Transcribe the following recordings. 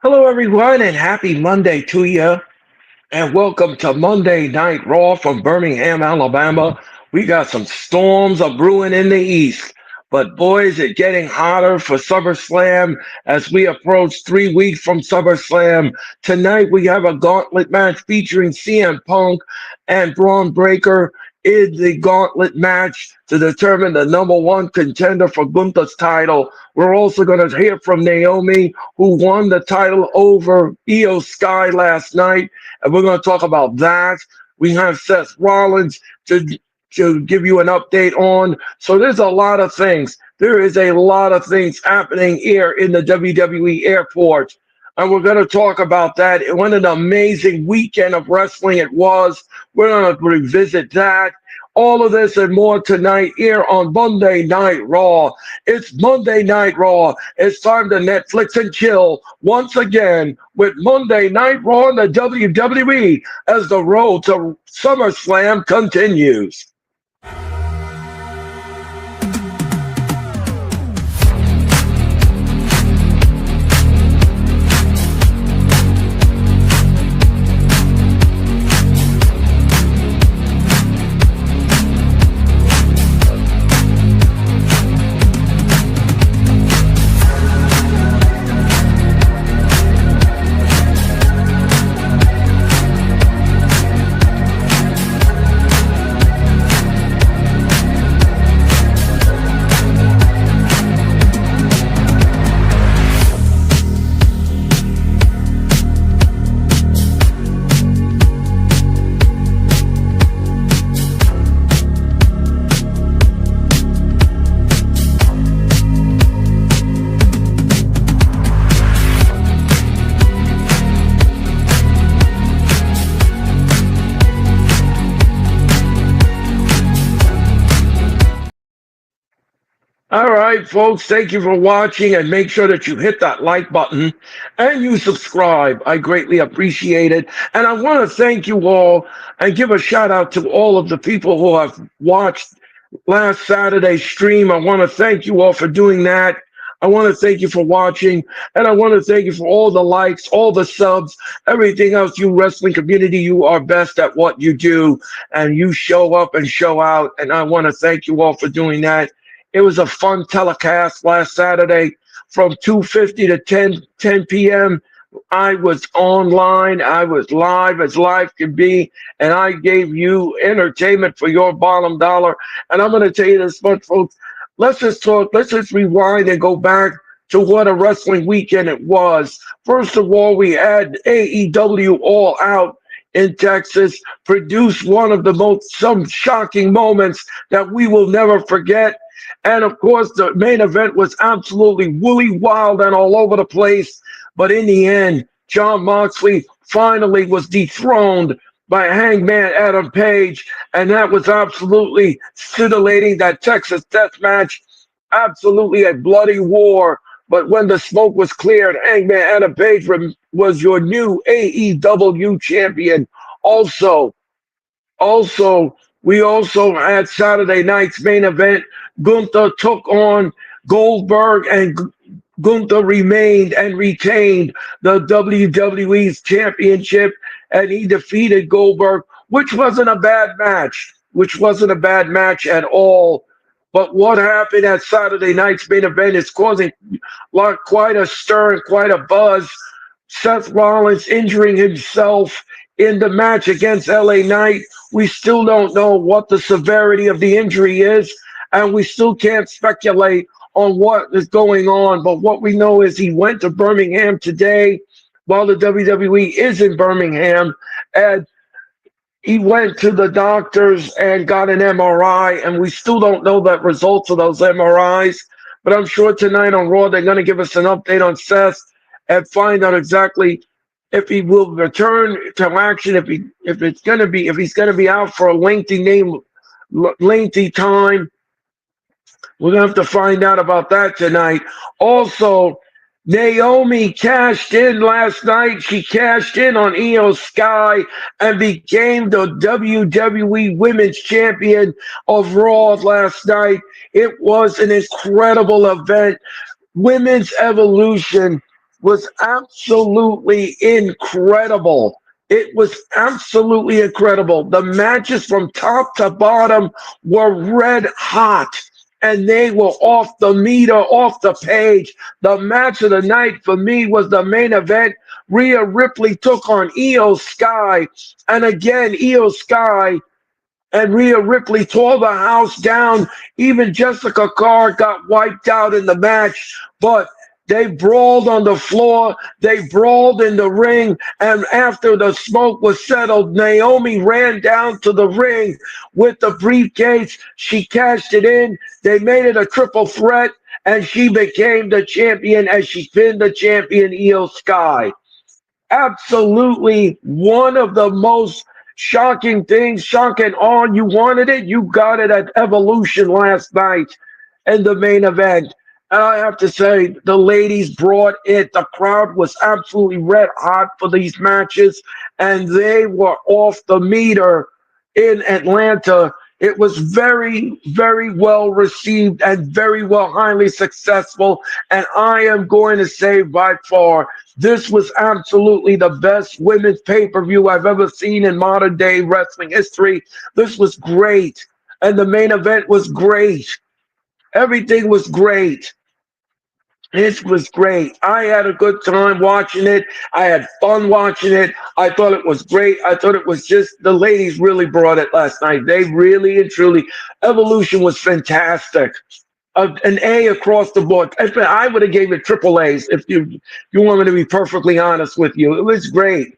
Hello, everyone, and happy Monday to you. And welcome to Monday Night Raw from Birmingham, Alabama. We got some storms a brewing in the east. But boys, it's getting hotter for SummerSlam as we approach 3 weeks from SummerSlam. Tonight we have a gauntlet match featuring CM Punk and Braun Breaker in the gauntlet match to determine the number one contender for Gunther's title. We're also going to hear from Naomi, who won the title over Io Sky last night, and we're going to talk about that. We have Seth Rollins to give you an update on. So there's a lot of things. There is a lot of things happening here in the WWE airport. And we're going to talk about that. What an amazing weekend of wrestling it was. We're going to revisit that. All of this and more tonight here on Monday Night Raw. It's Monday Night Raw. It's time to Netflix and chill once again with Monday Night Raw and the WWE as the road to SummerSlam continues. All right, folks, thank you for watching and make sure that you hit that like button and you subscribe. I greatly appreciate it. And I want to thank you all and give a shout out to all of the people who have watched last Saturday's stream. I want to thank you all for doing that. I want to thank you for watching, and I want to thank you for all the likes, all the subs, everything else. You wrestling community, you are best at what you do, and you show up and show out, and I want to thank you all for doing that. It was a fun telecast last Saturday from 2:50 to 10 p.m. I was online. I was live as live can be, and I gave you entertainment for your bottom dollar. And I'm going to tell you this much, folks. Let's just talk. Let's just rewind and go back to what a wrestling weekend it was. First of all, we had AEW All Out in Texas, produced one of the most some shocking moments that we will never forget. And of course, the main event was absolutely woolly wild and all over the place. But in the end, Jon Moxley finally was dethroned by Hangman Adam Page. And that was absolutely scintillating. That Texas death match, absolutely a bloody war. But when the smoke was cleared, Hangman Adam Page was your new AEW champion. Also, we also had Saturday night's main event. Gunther took on Goldberg, and Gunther remained and retained the WWE's championship, and he defeated Goldberg, which wasn't a bad match, at all. But what happened at Saturday night's main event is causing quite a stir and quite a buzz. Seth Rollins injuring himself in the match against LA Knight. We still don't know what the severity of the injury is, and we still can't speculate on what is going on. But what we know is he went to Birmingham today while the WWE is in Birmingham, and he went to the doctors and got an MRI, and we still don't know the results of those MRIs. But I'm sure tonight on Raw they're going to give us an update on Seth and find out exactly if he will return to action, if he's going to be out for a lengthy time. We're going to have to find out about that tonight. Also, Naomi cashed in last night. She cashed in on Io Sky and became the WWE Women's Champion of Raw last night. It was an incredible event. Women's Evolution was absolutely incredible. It was absolutely incredible. The matches from top to bottom were red hot and they were off the meter, off the page. The match of the night for me was the main event. Rhea Ripley took on Io Sky. And again, Io Sky and Rhea Ripley tore the house down. Even Jessica Carr got wiped out in the match, but they brawled on the floor. They brawled in the ring. And after the smoke was settled, Naomi ran down to the ring with the briefcase. She cashed it in. They made it a triple threat, and she became the champion as she pinned the champion, Io Sky. Absolutely one of the most shocking things, shocking awe. You wanted it, you got it at Evolution last night in the main event. And I have to say, the ladies brought it. The crowd was absolutely red hot for these matches, and they were off the meter in Atlanta. It was very, very well received and very well, highly successful. And I am going to say by far, this was absolutely the best women's pay per view I've ever seen in modern day wrestling history. This was great. And the main event was great. Everything was great. This was great. I had a good time watching it. I had fun watching it. I thought it was great. I thought it was just the ladies really brought it last night. They really and truly, Evolution was fantastic. An A across the board. I would have gave it triple A's if you want me to be perfectly honest with you. It was great.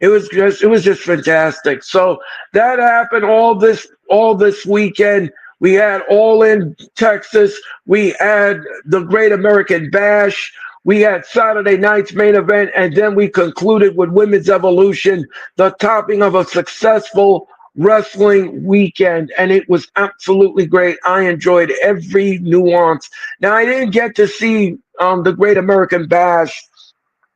It was just fantastic. So that happened all this weekend. We had All in Texas. We had the Great American Bash. We had Saturday night's main event, and then we concluded with Women's Evolution, the topping of a successful wrestling weekend, and it was absolutely great. I enjoyed every nuance. Now I didn't get to see the Great American Bash,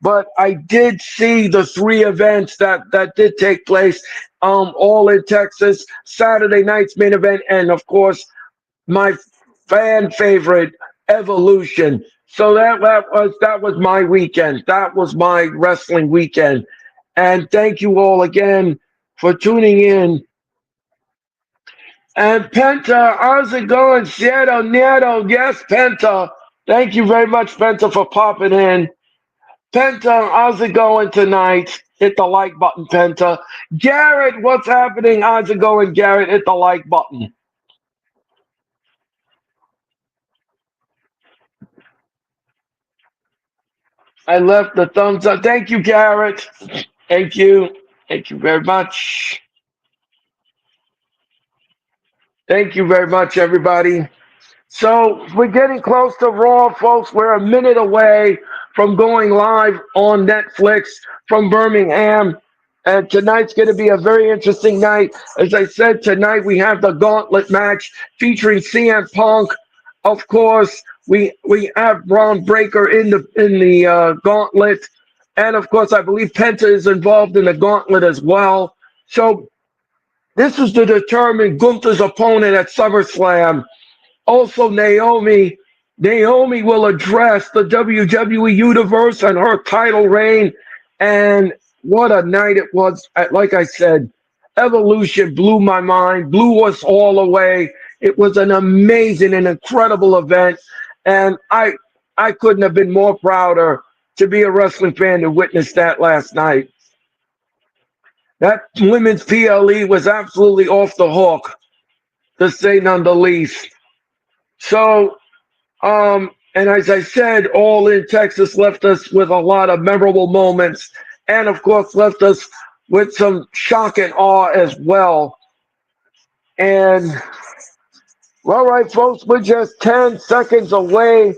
but I did see the three events that did take place, all in Texas. Saturday night's main event, and of course, my fan favorite, Evolution. So that was my weekend. That was my wrestling weekend. And thank you all again for tuning in. And Penta, how's it going? Cierto Nieto, yes, Penta. Thank you very much, Penta, for popping in. Penta, how's it going tonight? Hit the like button, Penta. Garrett, what's happening? How's it going, Garrett? Hit the like button. I left the thumbs up. Thank you, Garrett. Thank you. Thank you very much. Thank you very much, everybody. So we're getting close to Raw, folks. We're a minute away from going live on Netflix from Birmingham. And tonight's going to be a very interesting night. As I said, tonight we have the Gauntlet match featuring CM Punk. Of course, we have Braun Breaker in the Gauntlet, and of course, I believe Penta is involved in the Gauntlet as well. So this is to determine Gunther's opponent at SummerSlam. Also, Naomi will address the WWE Universe and her title reign. And what a night it was. Like I said, Evolution blew my mind, blew us all away. It was an amazing and incredible event. And I couldn't have been more prouder to be a wrestling fan to witness that last night. That women's PLE was absolutely off the hook, to say none the least. So and as I said, All in Texas left us with a lot of memorable moments, and of course left us with some shock and awe as well. And all right, folks, we're just 10 seconds away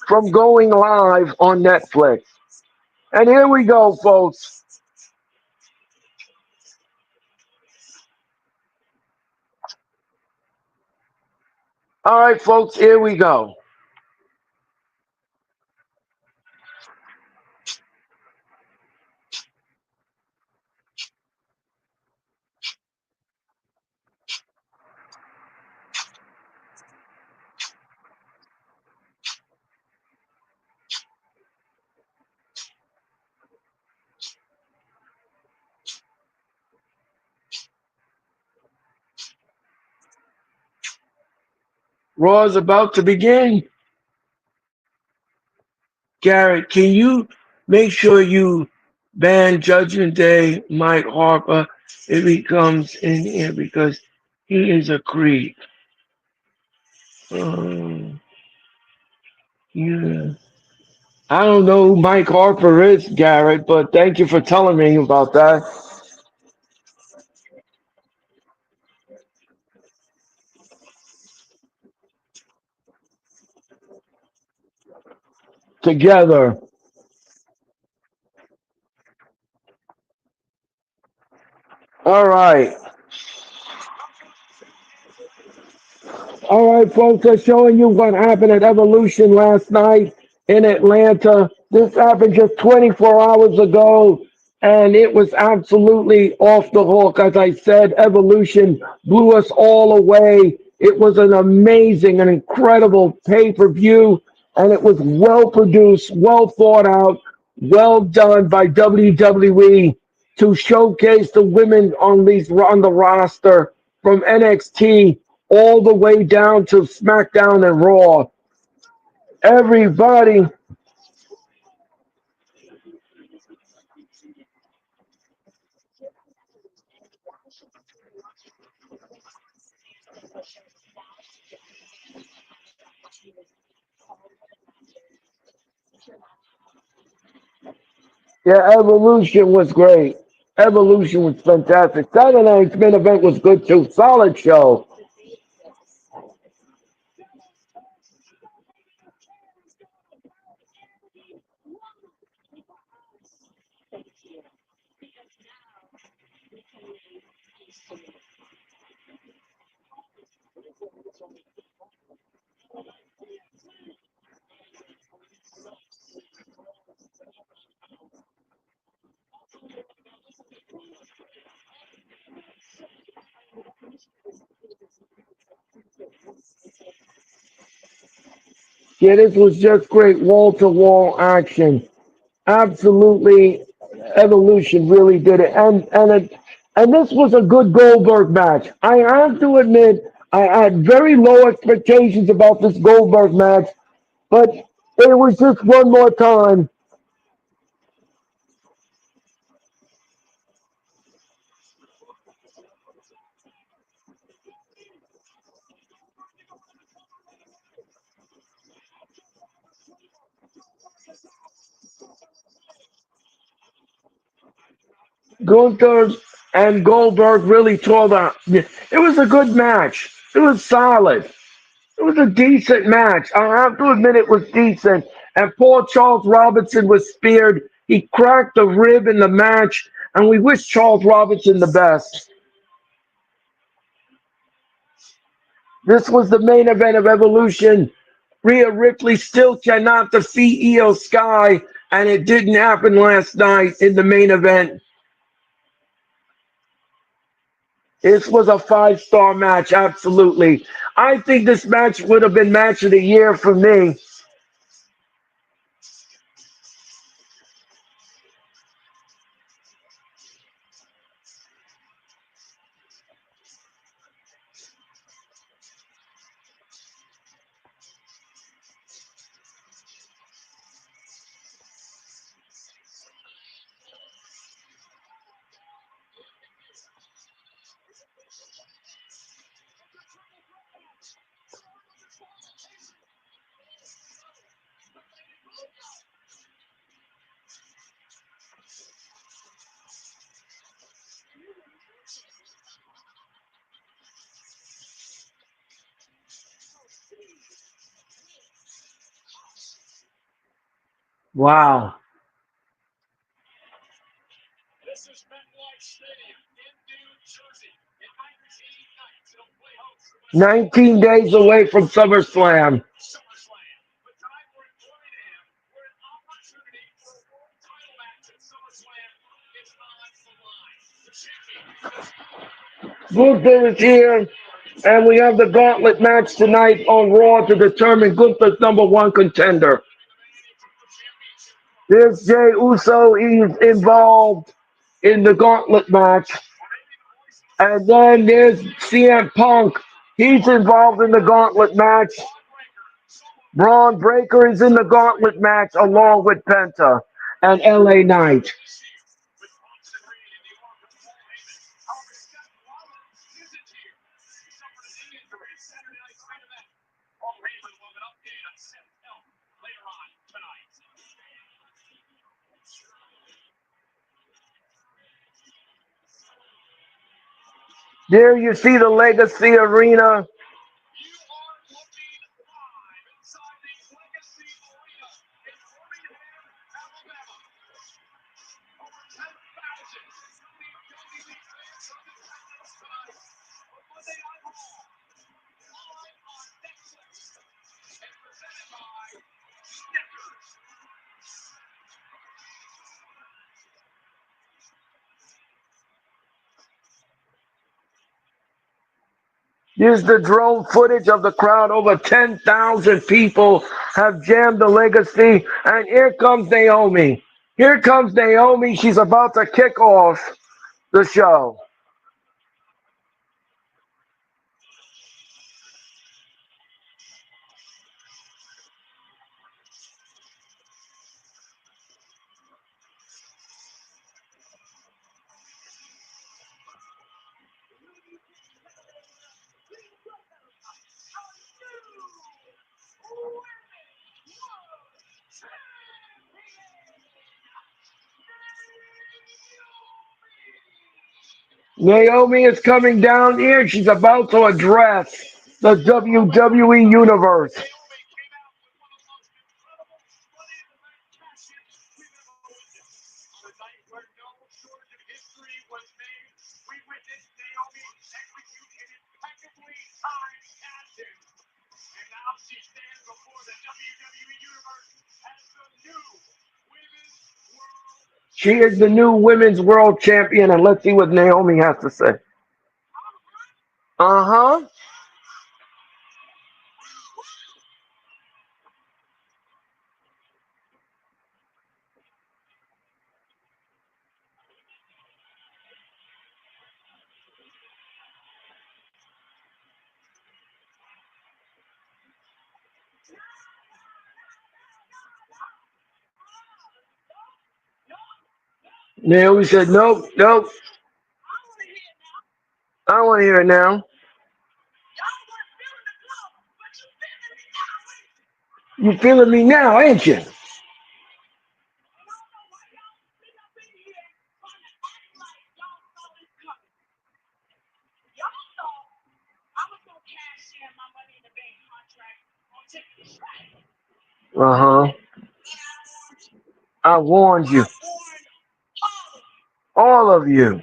from going live on Netflix. And here we go, folks. All right, folks, here we go. Raw is about to begin. Garrett, can you make sure you ban Judgment Day Mike Harper if he comes in here because he is a creep. Um, yeah. I don't know who Mike Harper is, Garrett, but thank you for telling me about that. Together. All right. All right, folks, I'm showing you what happened at Evolution last night in Atlanta. This happened just 24 hours ago, and it was absolutely off the hook. As I said, Evolution blew us all away. It was an amazing and incredible pay per view, and it was well produced, well thought out, well done by WWE to showcase the women on the roster from NXT all the way down to SmackDown and Raw. Everybody, yeah, Evolution was great. Evolution was fantastic. Saturday night's main event was good too. Solid show. Yeah, this was just great wall to wall action. Absolutely, Evolution really did it, and this was a good Goldberg match. I have to admit, I had very low expectations about this Goldberg match, but it was just one more time. Gunther and Goldberg really tore the. It was a good match. It was solid. It was a decent match. I have to admit it was decent. And poor Charles Robinson was speared. He cracked a rib in the match, and we wish Charles Robinson the best. This was the main event of Evolution. Rhea Ripley still cannot defeat Io Sky, and it didn't happen last night in the main event. This was a five-star match, absolutely. I think this match would have been match of the year for me. Wow. 19 days away from SummerSlam. Gunther is here, and we have the gauntlet match tonight on Raw to determine Gunther's number one contender. There's Jay Uso. He's involved in the gauntlet match. And then there's CM Punk. He's involved in the gauntlet match. Braun Breaker is in the gauntlet match along with Penta and LA Knight. There you see the Legacy Arena. Here's the drone footage of the crowd. Over 10,000 people have jammed the Legacy. And here comes Naomi. Here comes Naomi. She's about to kick off the show. Naomi is coming down here. She's about to address the WWE Universe. She is the new Women's World Champion, and let's see what Naomi has to say. Uh-huh. Naomi said, nope, nope. I don't want to hear it now. You feeling me now, ain't you? Uh-huh. I warned you. All of you.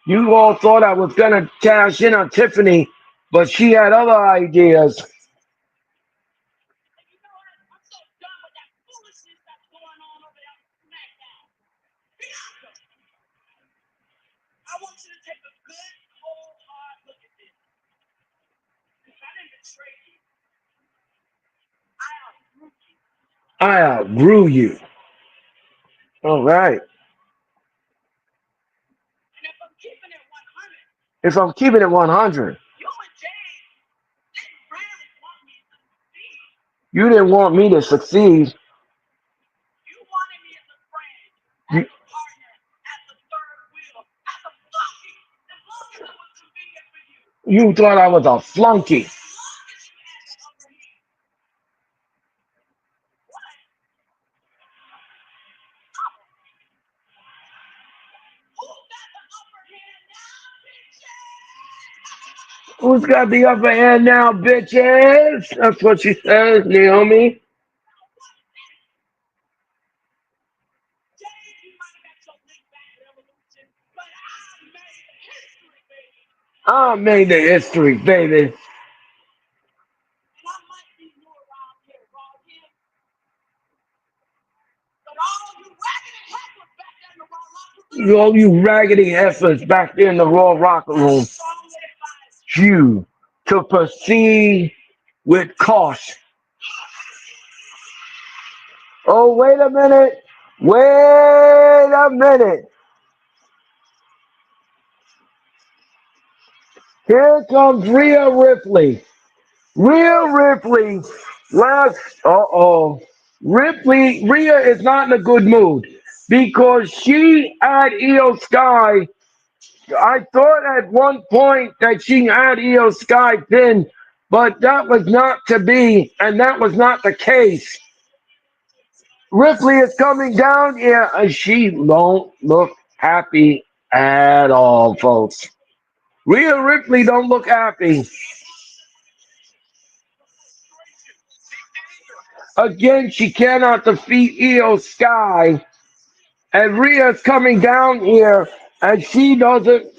You all thought I was going to cash in on Tiffany, but she had other ideas. I outgrew you. All right. If I'm keeping it 100, you didn't want me to succeed. You, you thought I was a flunky. Who's got the upper hand now, bitches? That's what she says, Naomi. I made the history, baby. All you raggedy heifers back there in the Raw Rocker Room, you to proceed with caution. Oh, wait a minute. Wait a minute. Here comes Rhea Ripley. Rhea Ripley. Last. Uh-oh. Rhea is not in a good mood because she had Io Sky. I thought at one point that she had Io Sky pinned, but that was not to be, and that was not the case. Ripley is coming down here, and she don't look happy at all, folks. Rhea Ripley don't look happy. Again, she cannot defeat Io Sky, and Rhea's coming down here, and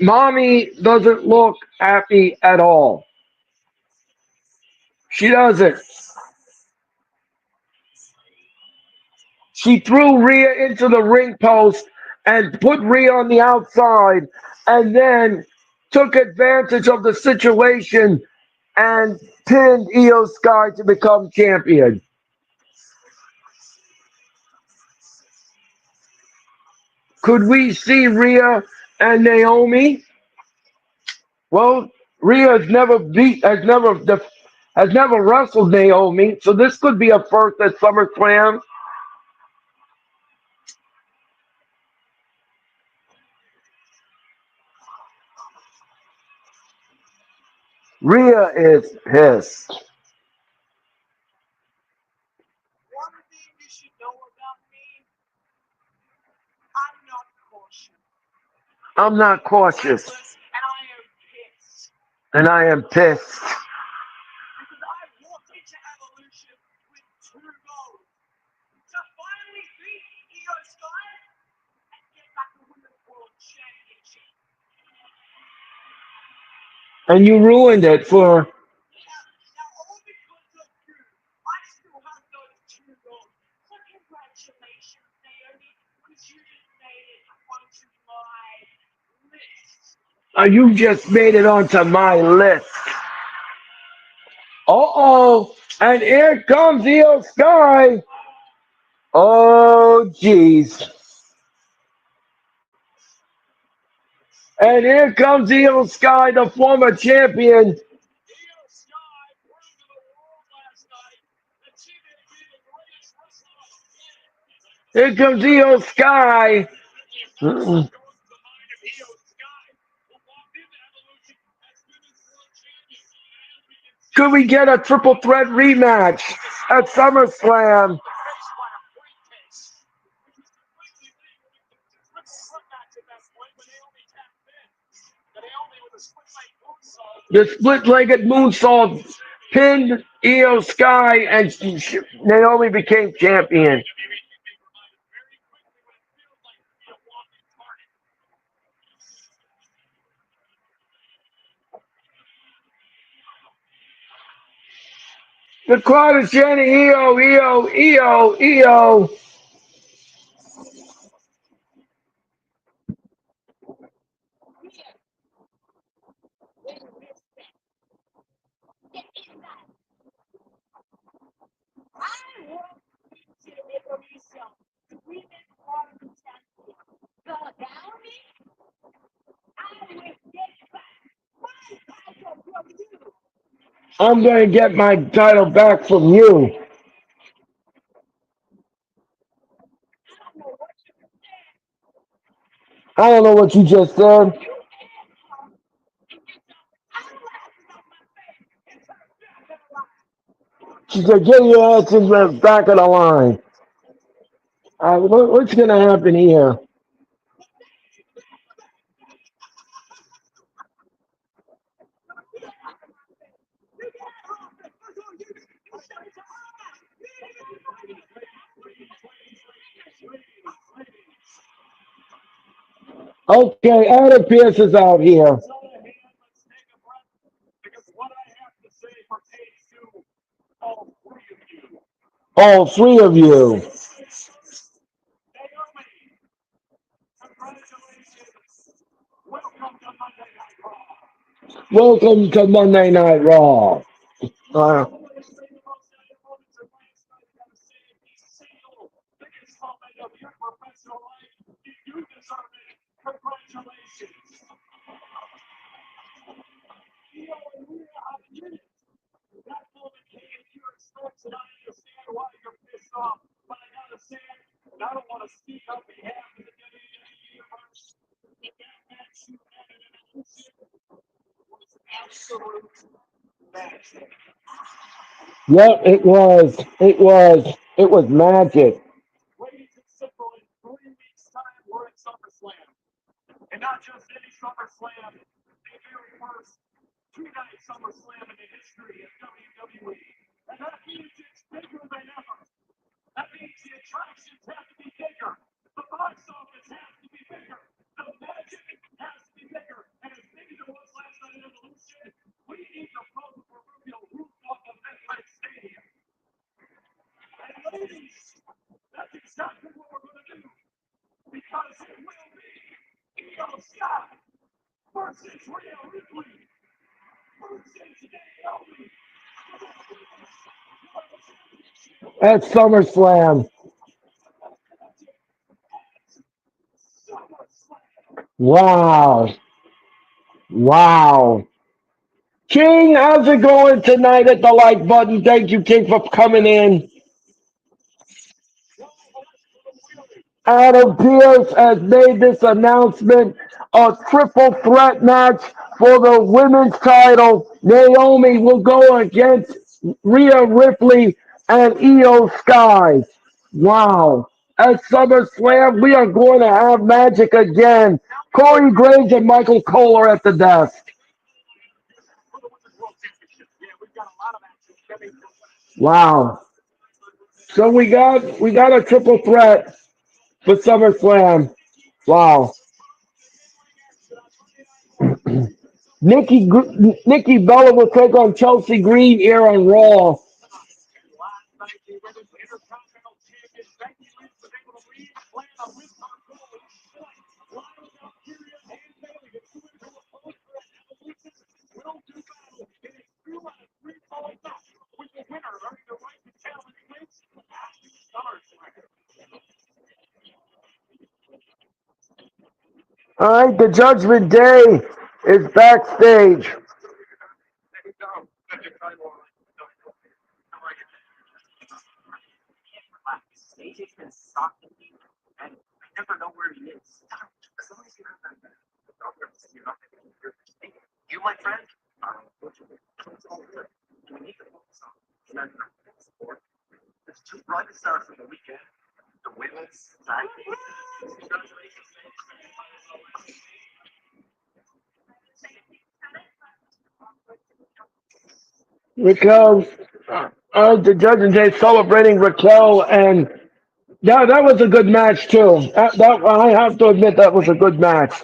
Mommy doesn't look happy at all. She doesn't. She threw Rhea into the ring post and put Rhea on the outside and then took advantage of the situation and pinned Io Sky to become champion. Could we see Rhea and Naomi? Well, Rhea has never wrestled Naomi, so this could be a first at SummerSlam. Rhea is pissed. I'm not cautious. And I am pissed. And you ruined it for. You just made it onto my list. Uh-oh. And here comes Io Sky. Oh, jeez. And here comes Io Sky, the former champion. Here comes Io Sky. Mm-mm. Could we get a triple threat rematch at SummerSlam? The split-legged moonsault pinned Io Sky, and Naomi became champion. The crowd is chanting Io, Io, Io, Io. I'm going to get my title back from you. I don't know what you just said. She said, get your ass in the back of the line. What's going to happen here? Okay, Adam Pierce is out here. All three of you. Welcome to Monday Night Raw. Uh, Yep, it was. It was. It was magic. At SummerSlam. Wow. Wow. King, how's it going tonight at the like button? Thank you, King, for coming in. Adam Pierce has made this announcement, a triple threat match for the women's title. Naomi will go against Rhea Ripley and Io Sky. Wow. At SummerSlam, we are going to have magic again. Corey Graves and Michael Cole are at the desk. Wow. So we got a triple threat for SummerSlam. Wow. Nikki Bella will take on Chelsea Green here on Raw. All right, the Judgment Day is backstage. Raquel, the Judgment Day celebrating Raquel, and that was a good match too. I have to admit that was a good match.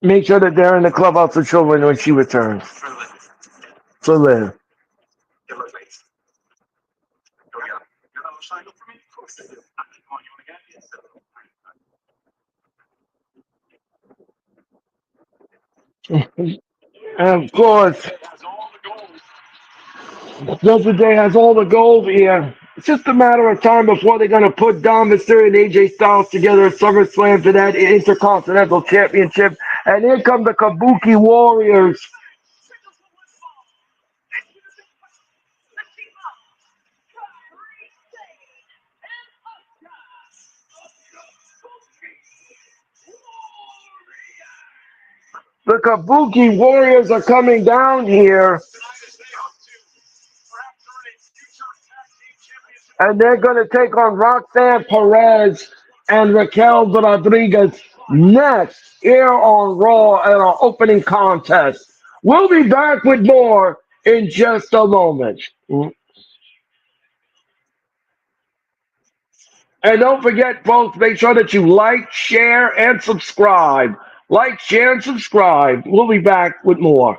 Make sure that they're in the clubhouse for children when she returns. For Liv. And of course, Judgment Day has all the gold here. It's just a matter of time before they're going to put Dom Mysterio and AJ Styles together at SummerSlam for that Intercontinental Championship. And here come the Kabuki Warriors. The Kabuki Warriors are coming down here. And they're going to take on Roxanne Perez and Raquel Rodriguez next here on Raw at our opening contest. We'll be back with more in just a moment. And don't forget, folks, make sure that you like, share, and subscribe. Like, share, and subscribe. We'll be back with more.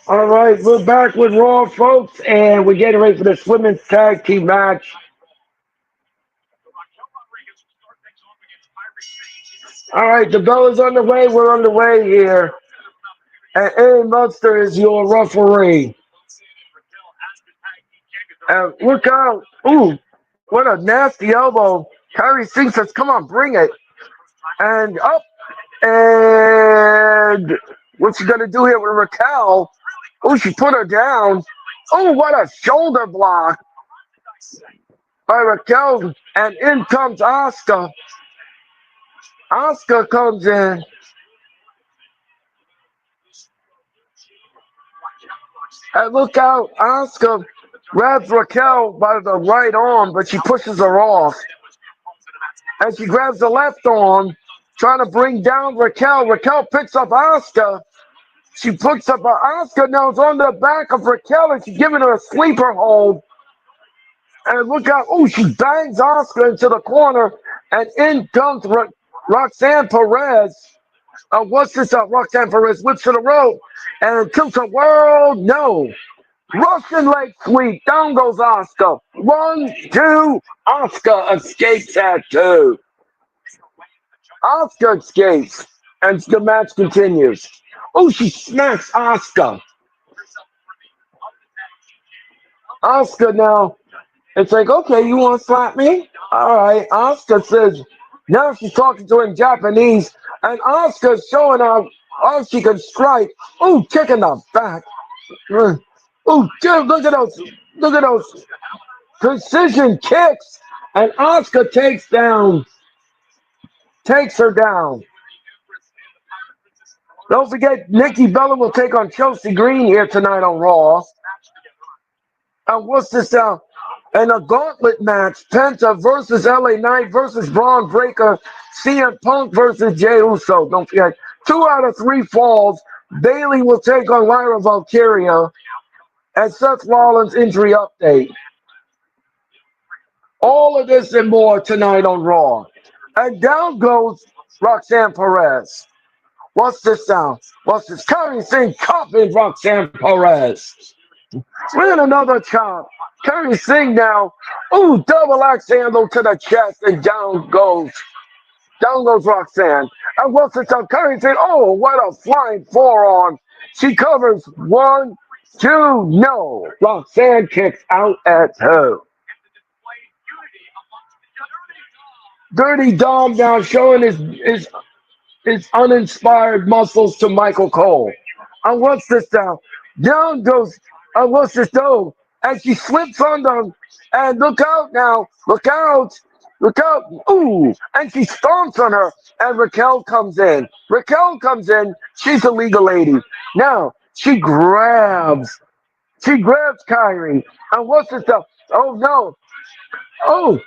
All right, we're back with Raw, folks, and we're getting ready for this women's tag team match. All right, the bell is on the way. We're on the way here. And Aaron Munster is your referee. And look out. Ooh, what a nasty elbow. Kyrie Singh says, come on, bring it. And up. And what's she going to do here with Raquel? Oh, she put her down. Oh, what a shoulder block by Raquel. And in comes Asuka. Asuka comes in. And look out. Asuka grabs Raquel by the right arm, but she pushes her off. And she grabs the left arm, trying to bring down Raquel. Raquel picks up Asuka. She puts up Asuka now is on the back of Raquel, and she's giving her a sleeper hold. And look out. Oh, she bangs Asuka into the corner. And in comes Roxanne Perez. What's this? Roxanne Perez whips to the rope and tilts a world. No. Russian leg sweep. Down goes Asuka. 1, 2. Asuka escapes at 2. Asuka escapes. And the match continues. Oh, she smacks Asuka. Asuka now. It's like, okay, you want to slap me? All right. Asuka says, Now she's talking to him in Japanese, and Asuka's showing her how she can strike. Ooh, kick in the back. Ooh, dude, look at those precision kicks. And Asuka takes her down. Don't forget, Nikki Bella will take on Chelsea Green here tonight on Raw. And what's this now? And a gauntlet match: Penta versus LA Knight versus Braun Breaker, CM Punk versus Jey Uso. Don't forget, 2 out of 3 falls. Bailey will take on Lyra Valkyria, and Seth Rollins injury update. All of this and more tonight on Raw. And down goes Roxanne Perez. What's this sound? What's this? Curry Singh cupping Roxanne Perez. With another chop. Curry Singh now. Ooh, double axe handle to the chest, and down goes. Down goes Roxanne. And what's this sound? Curry Singh. Oh, what a flying forearm. She covers 1, 2. No. Roxanne kicks out at 2. Dirty Dom now showing his uninspired muscles to Michael Cole. And what's this now? Down goes, what's this though? And she slips under, and look out now, look out, ooh, and she stomps on her, and Raquel comes in. Raquel comes in, she's a legal lady. Now, she grabs Kyrie, and what's this stuff? Oh no, oh,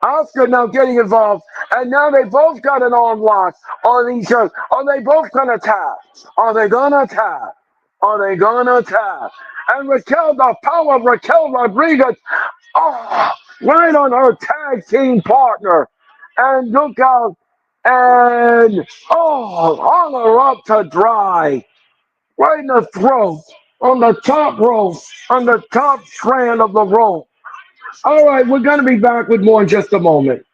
Oscar now getting involved, and now they both got an arm lock on each other. Are they both gonna tap? Are they gonna tap? Are they gonna tap? And Raquel, the power of Raquel Rodriguez, oh, right on her tag team partner. And look out, and oh, hung her up to dry, right in the throat, on the top rope, on the top strand of the rope. All right, we're gonna be back with more in just a moment.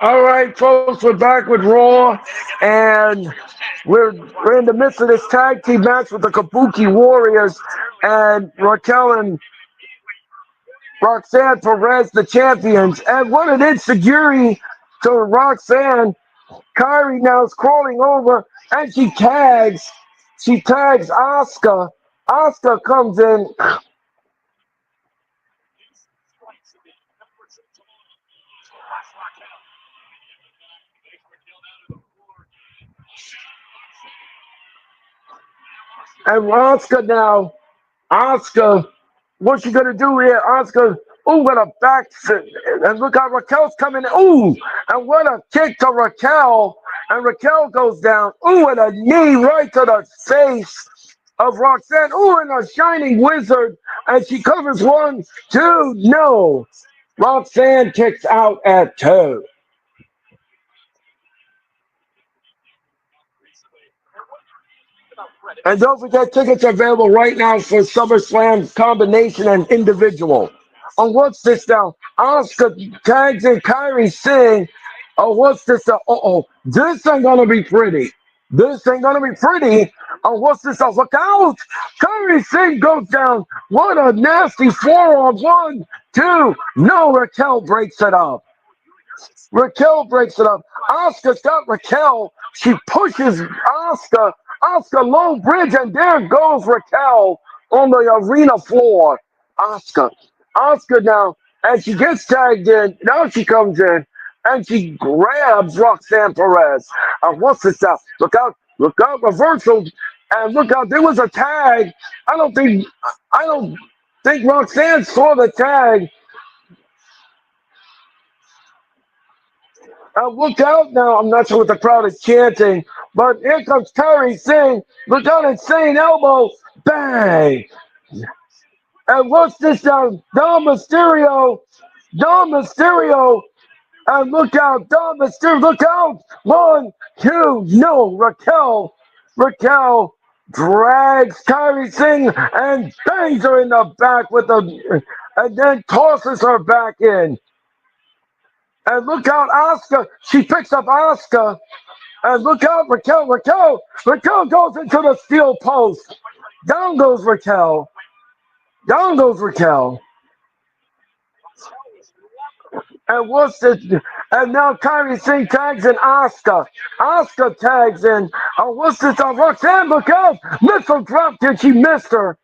All right, folks, we're back with Raw, and we're in the midst of this tag team match with the Kabuki Warriors and Raquel and Roxanne Perez, the champions. And what it is, Sagiri to Roxanne, Kyrie now is crawling over, and she tags Asuka. Asuka comes in, and Oscar, what's she gonna do here? Oscar, ooh, what a back sit. And look how Raquel's coming in. Ooh, and what a kick to Raquel. And Raquel goes down. Ooh, and a knee right to the face of Roxanne. Ooh, and a shining wizard. And she covers one, two, no. Roxanne kicks out at two. And don't forget, tickets are available right now for SummerSlam combination and individual. On what's this now? Oscar tags in Kyrie Singh. Oh, what's this? Oh, this ain't gonna be pretty. This ain't gonna be pretty. Oh, what's this? Oh, look out! Kyrie Singh goes down. What a nasty forearm. One, two. No, Raquel breaks it up. Raquel breaks it up. Oscar's got Raquel. She pushes Oscar. Oscar low bridge, and there goes Raquel on the arena floor. Oscar. Oscar now, and she gets tagged in. Now she comes in, and she grabs Roxanne Perez. What's this now? Look out, reversal. And look out, there was a tag. I don't think I don't think Roxanne saw the tag. Look out now. I'm not sure what the crowd is chanting, but here comes Curry Singh. Look out, insane elbow. Bang. And what's this down? Dom Mysterio. Dom Mysterio. And look out, Dom Mysterio. Look out. One, two, no. Raquel drags Kyrie Singh and bangs her in the back with a, and then tosses her back in. And look out, Oscar. She picks up Oscar. And look out, Raquel. Raquel goes into the steel post. Down goes Raquel. Down goes Raquel. And what's this? And now Kyrie Singh tags in Oscar. Oscar tags in. Oh, what's this? Roxanne, look out. Missile drop kick. She missed her.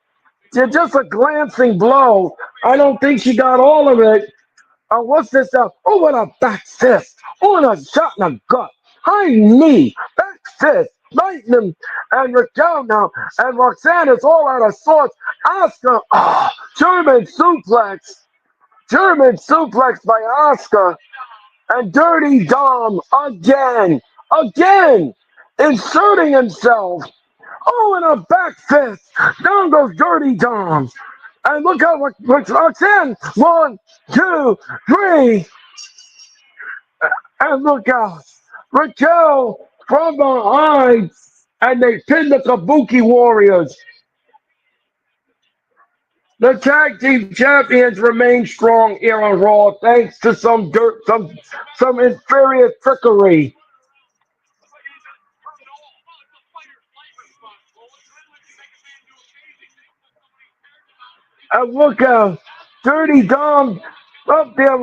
Just a glancing blow. I don't think she got all of it. What's this? Oh, what a back fist. Oh, and a shot in the gut. High knee. Back fist. Lightning. And Raquel now. And Roxanne is all out of sorts. Oscar. Oh, German suplex. German suplex by Oscar. And Dirty Dom again. Again. Inserting himself. Oh, and a back fist. Down goes Dirty Dom. And look out, Roxanne. One, two, three. And look out. Raquel from behind. And they pin the Kabuki Warriors. The tag team champions remain strong here on Raw thanks to some inferior trickery. And look out, Dirty Dom up there,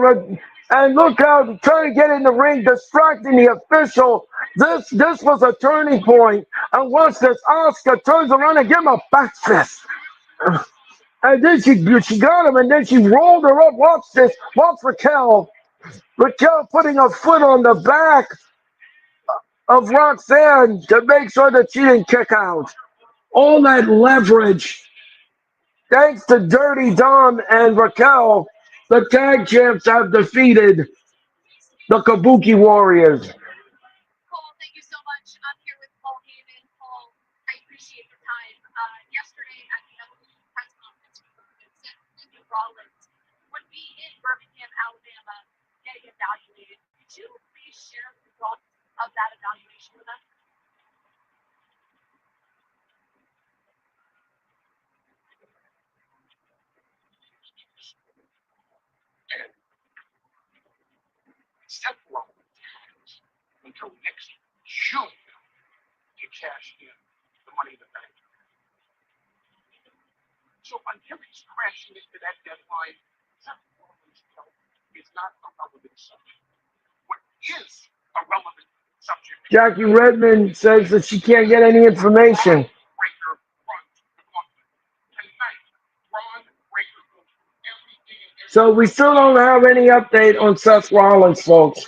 and look out, trying to get in the ring, distracting the official. This was a turning point. And once this, Oscar turns around and give him a back fist. And then she got him, and then she rolled her up. Watch this. Watch Raquel. Raquel putting her foot on the back of Roxanne to make sure that she didn't kick out. All that leverage. Thanks to Dirty Dom and Raquel, the tag champs have defeated the Kabuki Warriors. Jackie Redmond says that she can't get any information. So we still don't have any update on Seth Rollins, folks.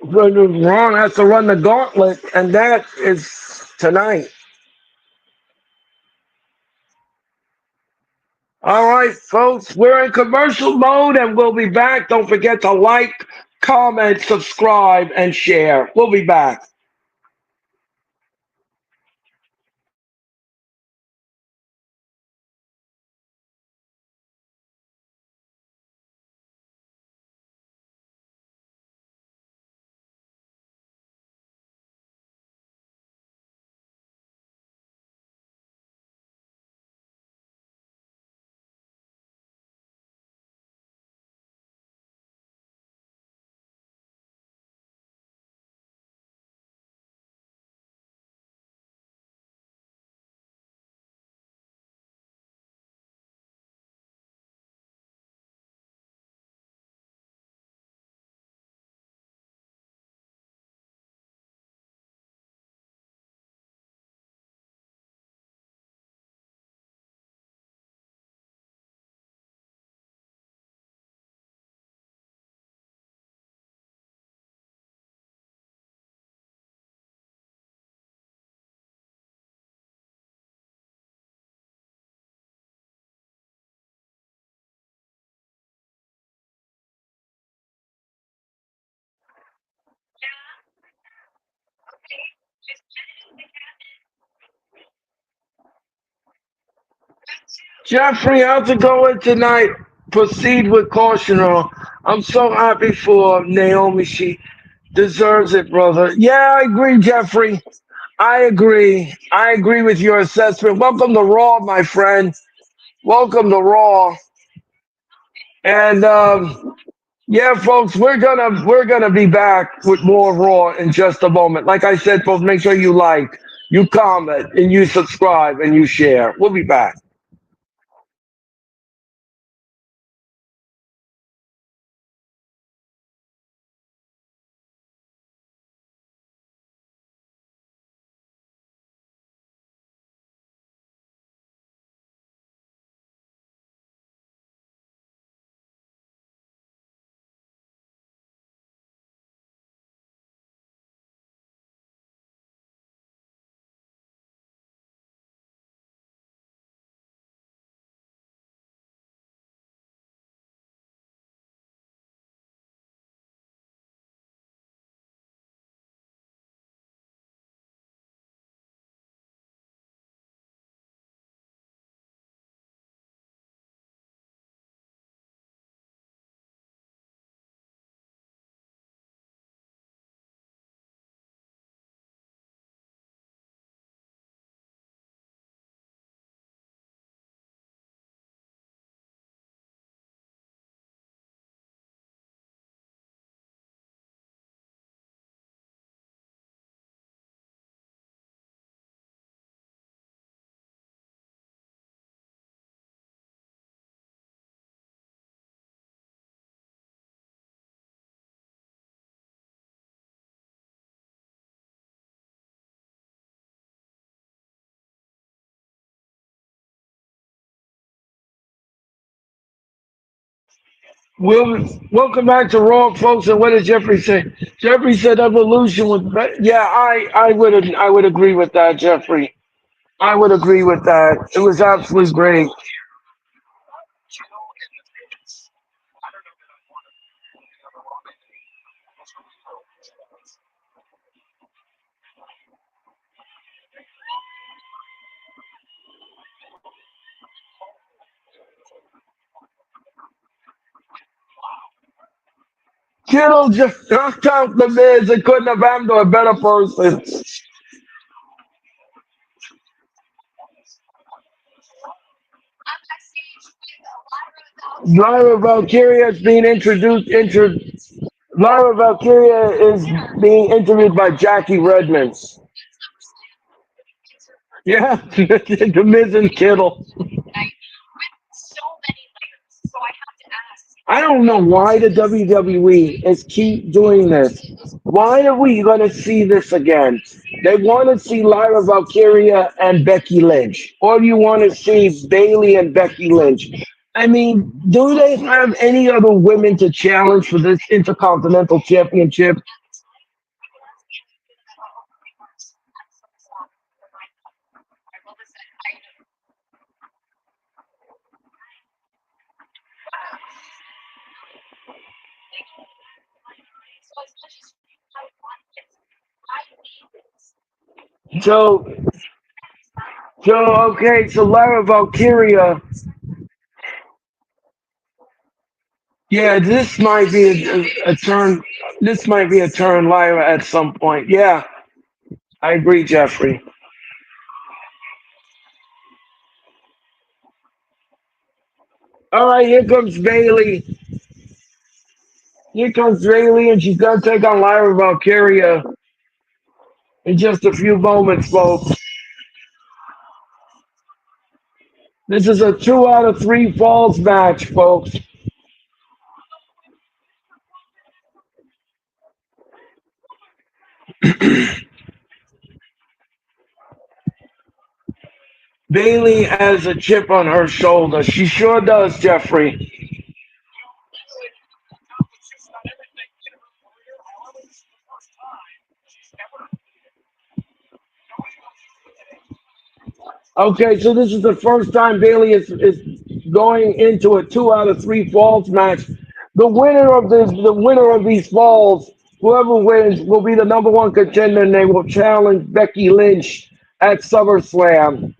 Ron has to run the gauntlet, and that is tonight. All right, folks, we're in commercial mode, and we'll be back. Don't forget to like, comment, subscribe, and share. We'll be back. Jeffrey, how's it going tonight? Proceed with caution, or I'm so happy for Naomi. She deserves it, brother. Yeah, I agree, Jeffrey. I agree. I agree with your assessment. Welcome to Raw, my friend. Welcome to Raw. And yeah, folks, we're gonna be back with more Raw in just a moment. Like I said, folks, make sure you like, you comment, and you subscribe and you share. We'll be back. Welcome back to Raw, folks. And what did Jeffrey say? Jeffrey said evolution was yeah, I would agree with that, Jeffrey. I would agree with that. It was absolutely great. Kittle just knocked out the Miz and couldn't have happened to a better person. Lyra Valkyria is being introduced. Lyra Valkyria is being interviewed by Jackie Redmond. Yeah, the Miz and Kittle. I don't know why the WWE is keep doing this. Why are we going to see this again? They want to see Lyra Valkyria and Becky Lynch, or do you want to see Bailey and Becky Lynch? I mean, do they have any other women to challenge for this Intercontinental Championship? So, so Lyra Valkyria, yeah, this might be a turn. This might be a turn Lyra at some point. Yeah, I agree, Jeffrey. All right, here comes Bailey. Here comes Bailey, and she's gonna take on Lyra Valkyria in just a few moments, folks. This is a 2 out of 3 falls match, folks. Bailey has a chip on her shoulder. She sure does, Jeffrey. Okay, so this is the first time Bailey is going into a 2 out of 3 falls match. The winner of these falls, whoever wins, will be the #1 contender, and they will challenge Becky Lynch at SummerSlam.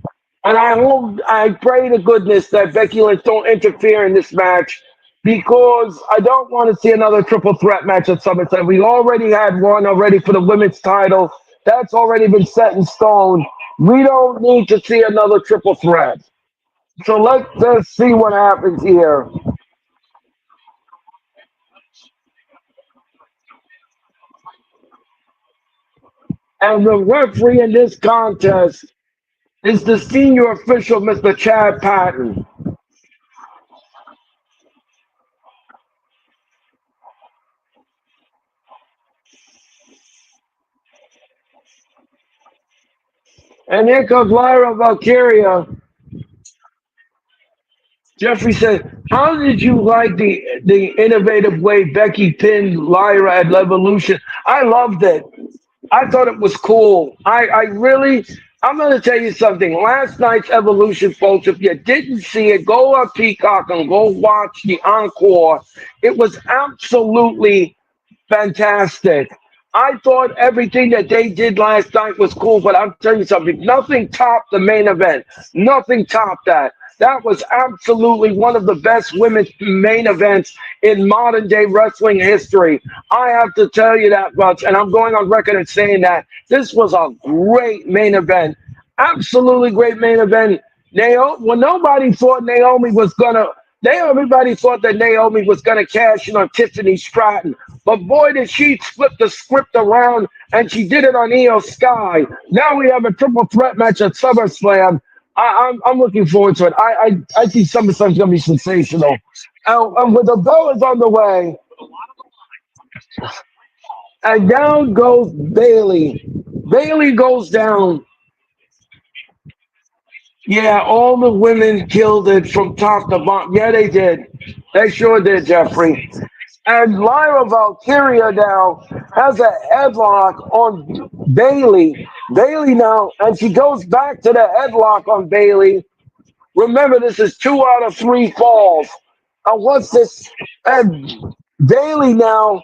And I pray to goodness that Becky Lynch don't interfere in this match because I don't want to see another triple threat match at SummerSlam. We already had one already for the women's title. That's already been set in stone. We don't need to see another triple threat. So let's just see what happens here. And the referee in this contest is the senior official, Mr. Chad Patton. And here comes Lyra Valkyria. Jeffrey said, "How did you like the innovative way Becky pinned Lyra at Revolution?" I loved it. I thought it was cool. I really, I'm going to tell you something. Last night's Evolution, folks, if you didn't see it, go on Peacock and go watch the encore. It was absolutely fantastic. I thought everything that they did last night was cool, but I'm telling you something. Nothing topped the main event. Nothing topped that. That was absolutely one of the best women's main events in modern day wrestling history. I have to tell you that much, and I'm going on record and saying that this was a great main event. Absolutely great main event. Naomi, when nobody thought Naomi was gonna, everybody thought that Naomi was gonna cash in on Tiffany Stratton. But boy, did she flip the script around, and she did it on Io Sky. Now we have a triple threat match at SummerSlam. I'm looking forward to it. I think SummerSlam's going to be sensational. And with the bell is on the way, and down goes Bailey. Bailey goes down. Yeah, all the women killed it from top to bottom. Yeah, they did. They sure did, Jeffrey. And Lyra Valkyria now has a headlock on Bailey. Bailey now, and she goes back to the headlock on Bailey. Remember, this is 2 out of 3 falls. And what's this? And Bailey now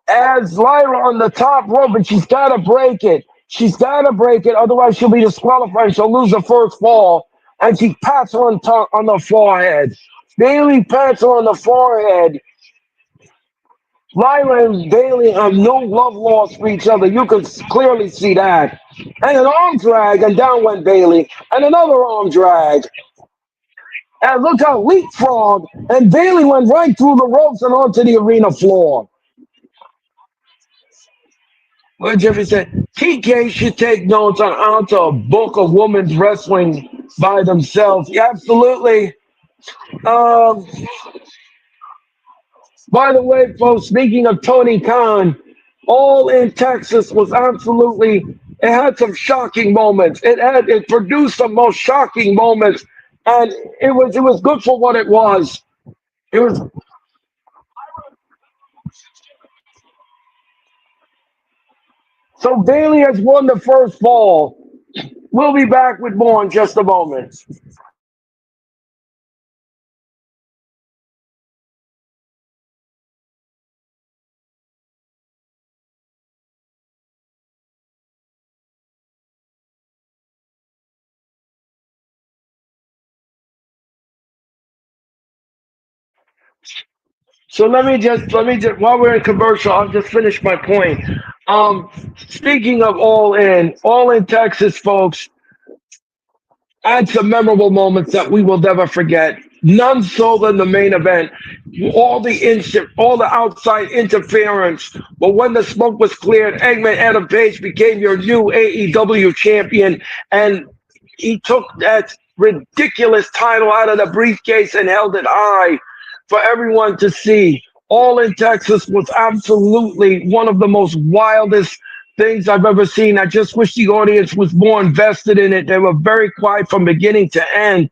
adds Lyra on the top rope, and she's got to break it. She's got to break it, otherwise she'll be disqualified. She'll lose the first fall, and she pats her on the forehead. Bailey pats her on the forehead. Lyra and Bailey have no love lost for each other. You can clearly see that. And an arm drag, and down went Bailey. And another arm drag. And look how leapfrog. And Bailey went right through the ropes and onto the arena floor. What Jeffrey said, TK should take notes on how to book a woman's wrestling by themselves. Yeah, absolutely. Um, by the way, folks, speaking of Tony Khan, All in Texas was absolutely, it had some shocking moments. It produced the most shocking moments, and it was good for what it was. It was so Bailey has won the first fall. We'll be back with more in just a moment. So let me just while we're in commercial, I'll just finish my point. Um, Speaking of All in Texas, folks, had some memorable moments that we will never forget. None so than the main event. All the outside interference. But when the smoke was cleared, Eggman Adam Page became your new AEW champion, and he took that ridiculous title out of the briefcase and held it high for everyone to see. All in Texas was absolutely one of the most wildest things I've ever seen. I just wish the audience was more invested in it. They were very quiet from beginning to end.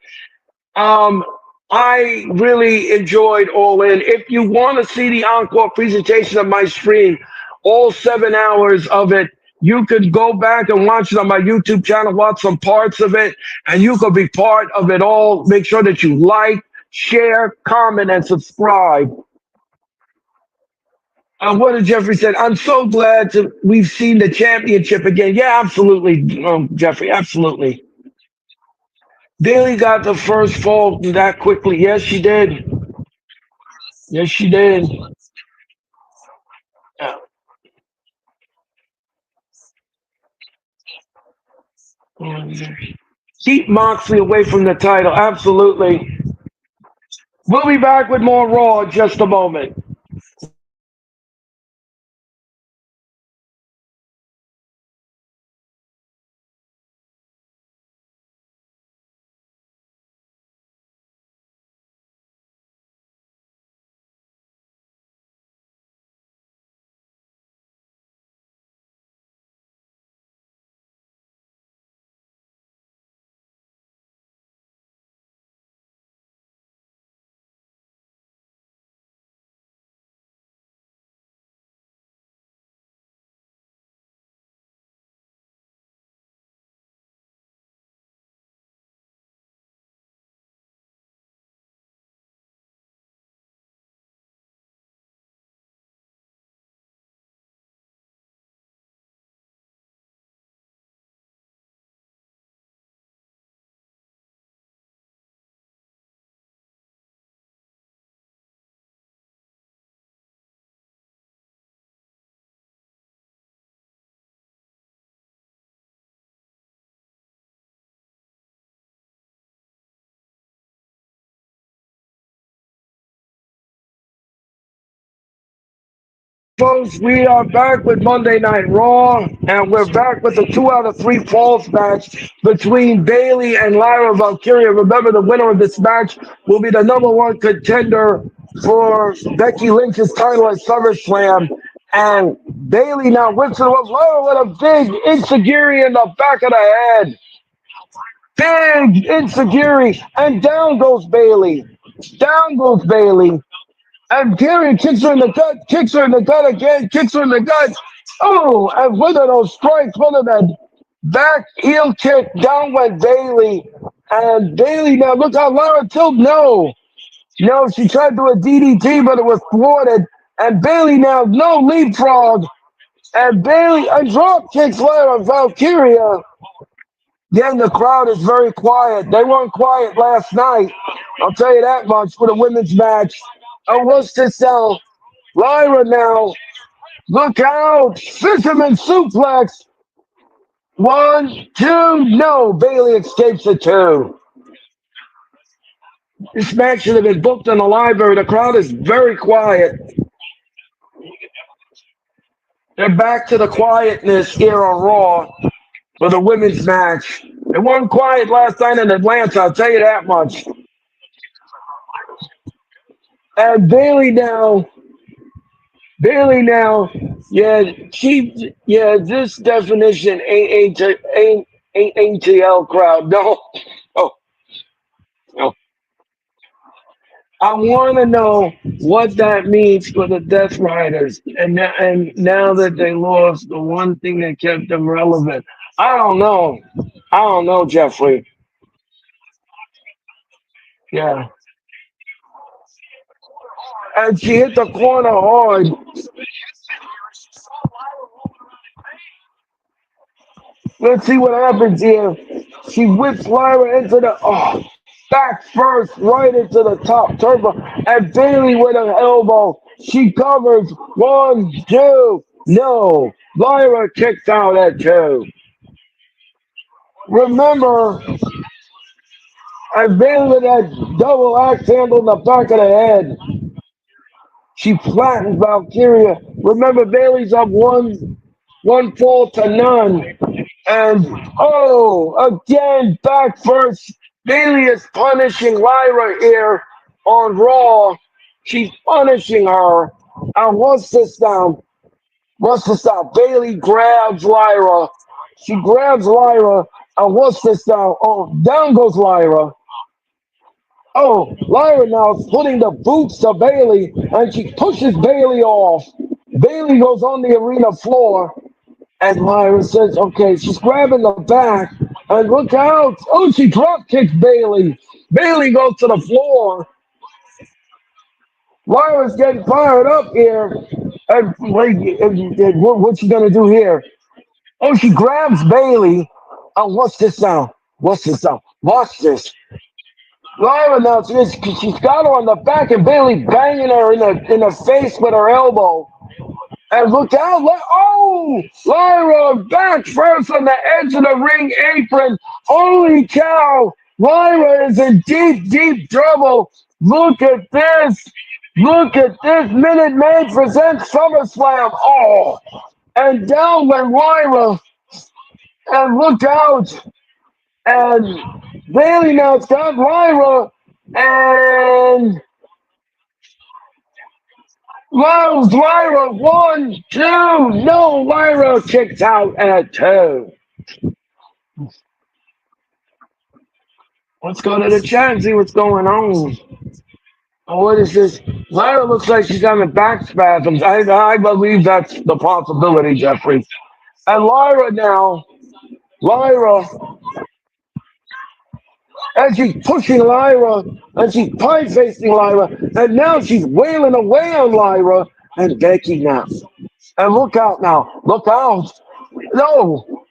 Um, I really enjoyed All In. If you want to see the encore presentation of my stream, all 7 hours of it, you could go back and watch it on my YouTube channel, watch some parts of it, and you could be part of it all. Make sure that you like, share, comment, and subscribe. What did Jeffrey said? I'm so glad we've seen the championship again. Yeah, absolutely, Jeffrey, absolutely. Bailey got the first fall that quickly. Yes, she did. Yes, she did. Yeah. Keep Moxley away from the title. Absolutely. We'll be back with more Raw in just a moment. Folks, we are back with Monday Night Raw, and we're back with the 2 out of 3 falls match between Bailey and Lyra Valkyria. Remember, the winner of this match will be the #1 contender for Becky Lynch's title at SummerSlam. And Bailey now whips it up. Lyra with a big insecurity in the back of the head. Big insecurity. And down goes Bailey. Down goes Bailey. And Gary kicks her in the gut, kicks her in the gut again, kicks her in the gut. Oh, and one of those strikes, one of that back heel kick, down went Bailey. And Bailey now, look how Lara tilt. No, no, she tried to do a DDT, but it was thwarted. And Bailey now, no leapfrog. And Bailey, and drop kicks Lara Valkyria. Again, the crowd is very quiet. They weren't quiet last night. I'll tell you that much for the women's match. Oh, what's this now? Lyra now. Look out. Fisherman suplex. One, two, no. Bailey escapes the two. This match should have been booked in the library. The crowd is very quiet. They're back to the quietness here on Raw for the women's match. It wasn't quiet last night in Atlanta, I'll tell you that much. And Bailey now, this definition ain't ATL crowd. No, oh, no. I want to know what that means for the Death Riders, and now that they lost, the one thing that kept them relevant. I don't know. I don't know, Jeffrey. Yeah, and she hit the corner hard. Let's see what happens here. She whips Lyra into the back first, right into the top turbo, and Bailey with an elbow. She covers one, two, no. Lyra kicks out at two. Remember, and Bailey with that double axe handle in the back of the head. She flattens Valkyria. Remember, Bailey's up one fall to none. And again, back first. Bailey is punishing Lyra here on Raw. She's punishing her. And what's this now? What's this now? Bailey grabs Lyra. She grabs Lyra. And what's this now? Oh, down goes Lyra. Oh, Lyra now is putting the boots to Bailey, and she pushes Bailey off. Bailey goes on the arena floor. And Lyra says, okay, she's grabbing the back. And look out. Oh, she drop kicks Bailey. Bailey goes to the floor. Lyra's getting fired up here. And wait, what's she going to do here? Oh, she grabs Bailey. Oh, what's this now? What's this now? Watch this. Lyra now, she's got her on the back and Bailey banging her in the face with her elbow. And look out! Lyra back first on the edge of the ring apron. Holy cow! Lyra is in deep, deep trouble. Look at this! Look at this! Minute Maid presents SummerSlam. Oh! And down went Lyra. And look out! And Bailey now's got Lyra. And Loves Lyra, one, two. No, Lyra kicked out at two. Let's go to the chat and see what's going on. Oh, what is this? Lyra looks like she's having back spasms. I believe that's the possibility, Jeffrey. And Lyra, and she's pushing Lyra, and she's pie facing Lyra, and now she's wailing away on Lyra and Becky now. And look out now. Look out. No.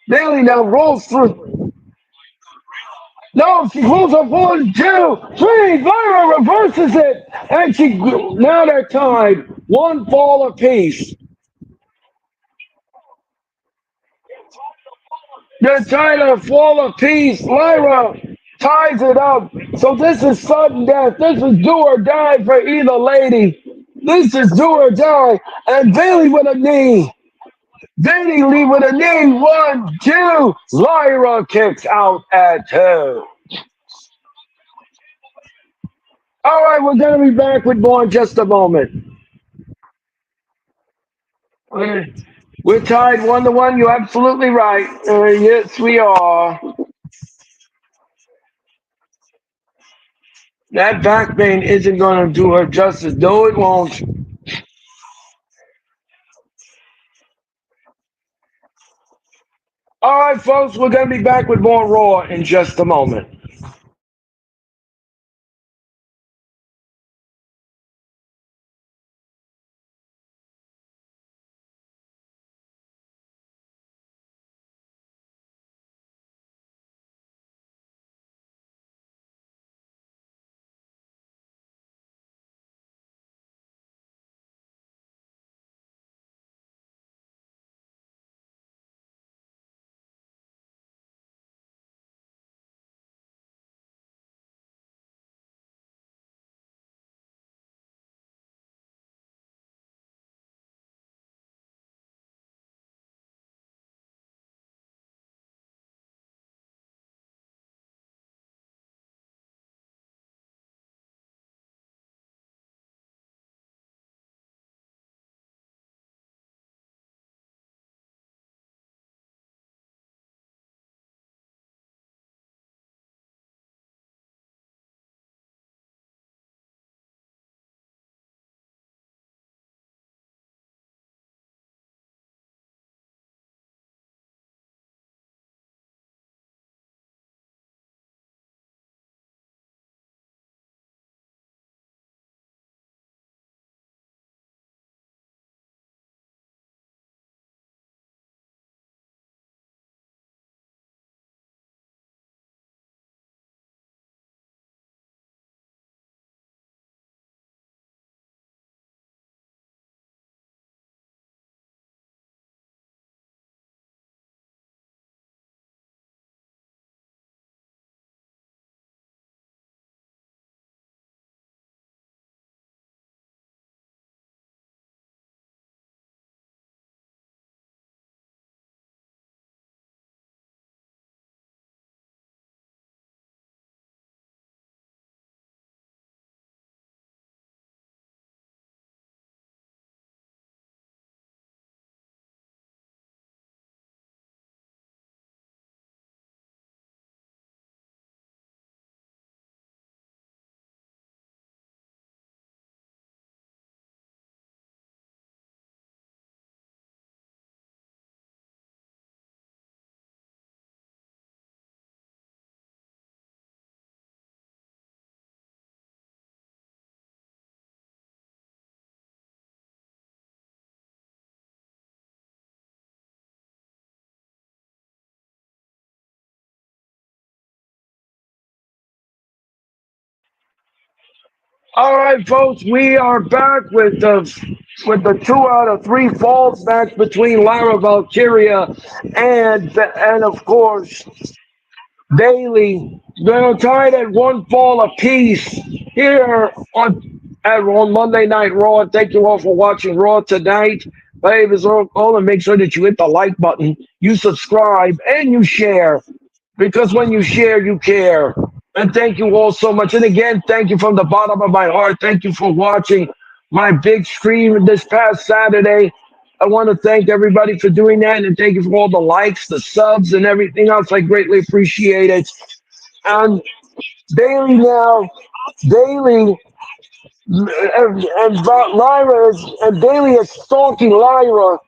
Bailey now rolls through. No, she rolls up one, two, three. Lyra reverses it. And now they're tied. One fall apiece. They're tied at a fall apiece. Lyra ties it up. So this is sudden death. This is do or die for either lady. This is do or die. And Bailey with a knee. Bailey Lee with a knee. One, two. Lyra kicks out at two. All right, we're going to be back with more in just a moment. We're tied 1-1. You're absolutely right. Yes, we are. That back pain isn't going to do her justice. No, it won't. All right, folks, we're going to be back with more Raw in just a moment. All right, folks, we are back with the 2 out of 3 falls match between Lyra Valkyria and of course Bailey. They're tied at 1 fall apiece here on Monday Night Raw. Thank you all for watching Raw tonight. My name is Earl Cole, and make sure that you hit the like button, you subscribe, and you share. Because when you share, you care. And thank you all so much. And again, thank you from the bottom of my heart. Thank you for watching my big stream this past Saturday. I want to thank everybody for doing that, and thank you for all the likes, the subs, and everything else. I greatly appreciate it. And Bailey now, Bailey and Lyra is, and Bailey is stalking Lyra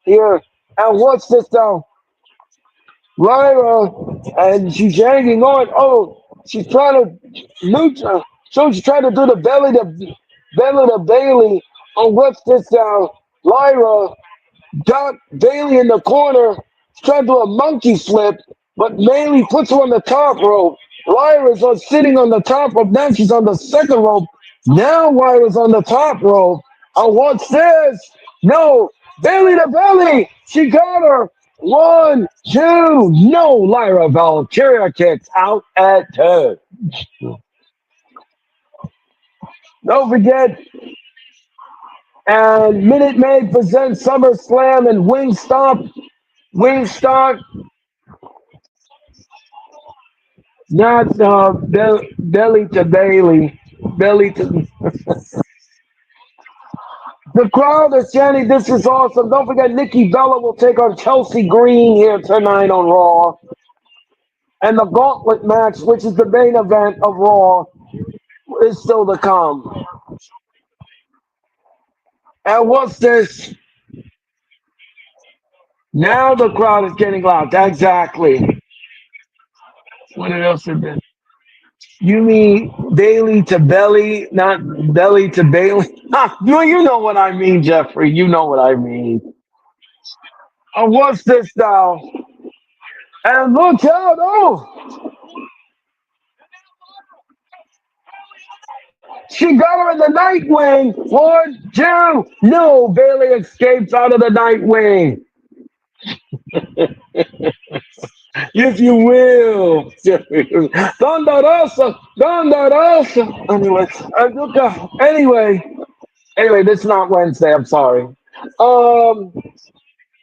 here. And what's this now? Lyra, and she's hanging on. Oh, she's trying to neutral. So she's trying to do the belly to Bailey. Oh, what's this now? Lyra got Bailey in the corner. She's trying to do a monkey flip, but Bailey puts her on the top rope. Lyra's sitting on the top rope. Now she's on the second rope. Now Lyra's on the top rope. Oh, what's this? No, Bailey to belly. She got her. 1, 2. No, Lyra Valkyria kicks out at 2. Don't forget, and Minute Maid presents SummerSlam and Wingstop, not belly to Bailey, belly to. The crowd is chanting, "This is awesome." Don't forget, Nikki Bella will take on Chelsea Green here tonight on Raw. And the gauntlet match, which is the main event of Raw, is still to come. And what's this? Now the crowd is getting loud. Exactly. What else is this? You mean Bailey to belly, not belly to Bailey? No, you know what I mean, Jeffrey. You know what I mean. What's this now? And look out! Oh, she got her in the Nightwing. 1, 2. No, Bailey escapes out of the Nightwing. If you will. Thunder Rosa, Thunder Rosa. Anyway, look out. Anyway, this is not Wednesday. I'm sorry. Um,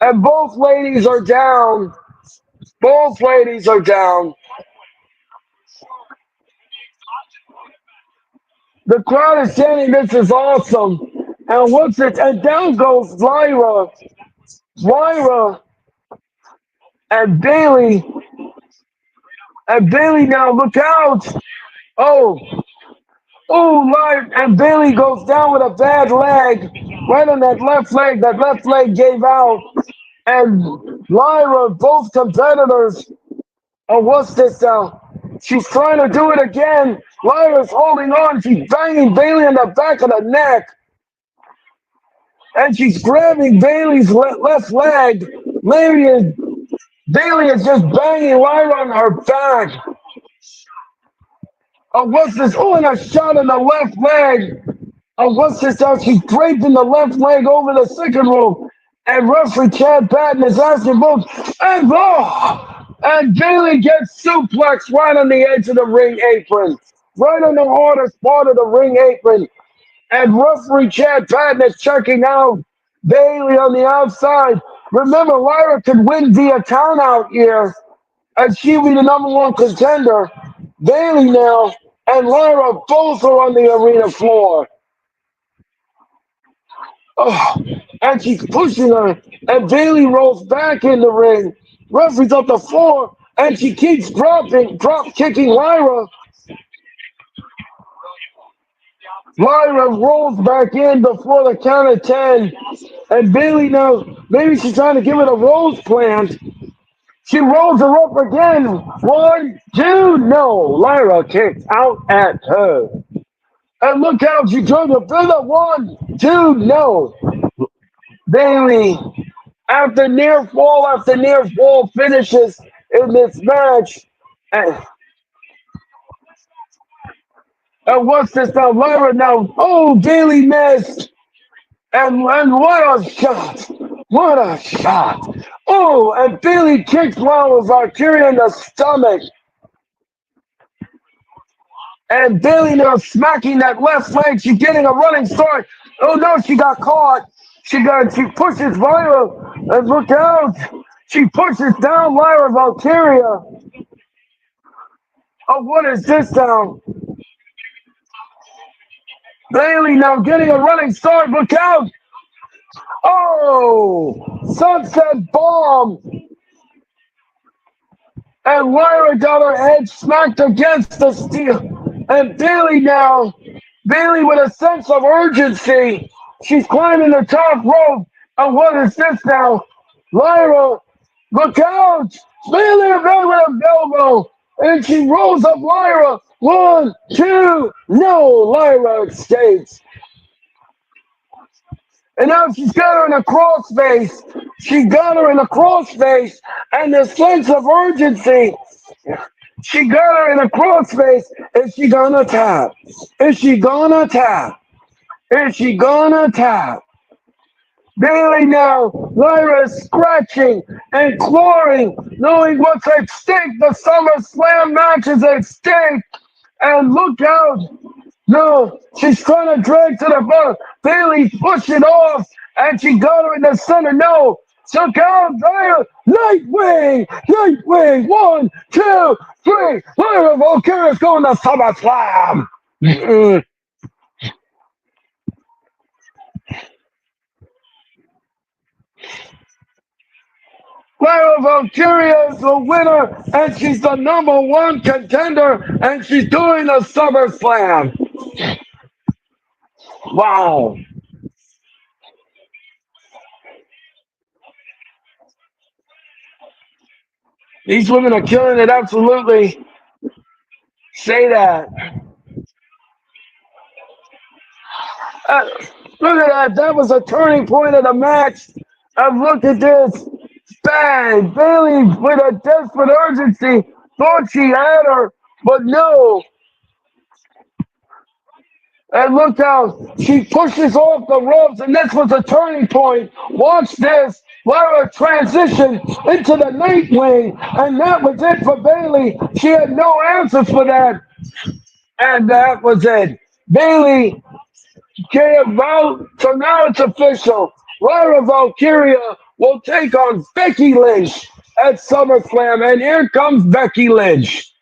and both ladies are down. Both ladies are down. The crowd is saying this is awesome. And what's it? And down goes Lyra, and Bailey. And Bailey now, look out. Oh, oh, Lyra. And Bailey goes down with a bad leg. Right on that left leg. That left leg gave out. And Lyra, both competitors. Oh, what's this now? She's trying to do it again. Lyra's holding on. She's banging Bailey in the back of the neck. And she's grabbing Bailey's left leg. Bailey is just banging Lyra on her back. Oh, what's this? Oh, and a shot in the left leg. Oh, what's this now? She's draping the left leg over the second rope. And referee Chad Patton is asking both. And Bailey gets suplexed right on the edge of the ring apron. Right on the hardest part of the ring apron. And referee Chad Patton is checking out Bailey on the outside. Remember, Lyra could win via count out here, and she be the #1 contender. Bailey now and Lyra both are on the arena floor. Oh, and she's pushing her, and Bailey rolls back in the ring. Referee's up the floor, and she keeps drop kicking Lyra. Lyra rolls back in before the count of 10. And Bailey now, maybe she's trying to give it a rose plant. She rolls her up again. 1, 2, no. Lyra kicks out at her. And look out, she turned to build 1, 2, no. Bailey, after near fall finishes in this match. And And what's this now? Lyra now. Oh, Bailey missed. And what a shot. What a shot. Oh, and Bailey kicks Lyra Valkyria in the stomach. And Bailey now smacking that left leg. She's getting a running start. Oh no, she got caught. She pushes Lyra. And look out. She pushes down Lyra Valkyria. Oh, what is this now? Bailey now getting a running start. Look out. Oh, sunset bomb. And Lyra got her head smacked against the steel. And Bailey with a sense of urgency. She's climbing the top rope. And what is this now? Lyra, look out! Bailey with a elbow. And she rolls up Lyra. One, two, no, Lyra escapes. And now she's got her in a crossface. She got her in a crossface. And the sense of urgency. She got her in a crossface. Is she gonna tap? Is she gonna tap? Is she gonna tap? Bailey now, Lyra is scratching and clawing, knowing what's at stake. The SummerSlam match is at stake. And look out. No, she's trying to drag to the bottom. Bailey pushed it off, and she got her in the center. No, took out Lyra. Nightwing, Nightwing. One, two, three. Lyra Valkyria's going to SummerSlam. Lyra Valkyria is the winner, and she's the number one contender, and she's doing the SummerSlam. Wow. These women are killing it, absolutely. Say that. Uh, Look at that. That was a turning point of the match. And look at this. Bang. Bailey with a desperate urgency thought she had her, but no. And look how she pushes off the ropes, and this was a turning point. Watch this. Lara transitioned into the Nightwing, and that was it for Bailey. She had no answers for that, and that was it. Bailey came out, so now it's official. Lara Valkyria will take on Becky Lynch at SummerSlam, and here comes Becky Lynch.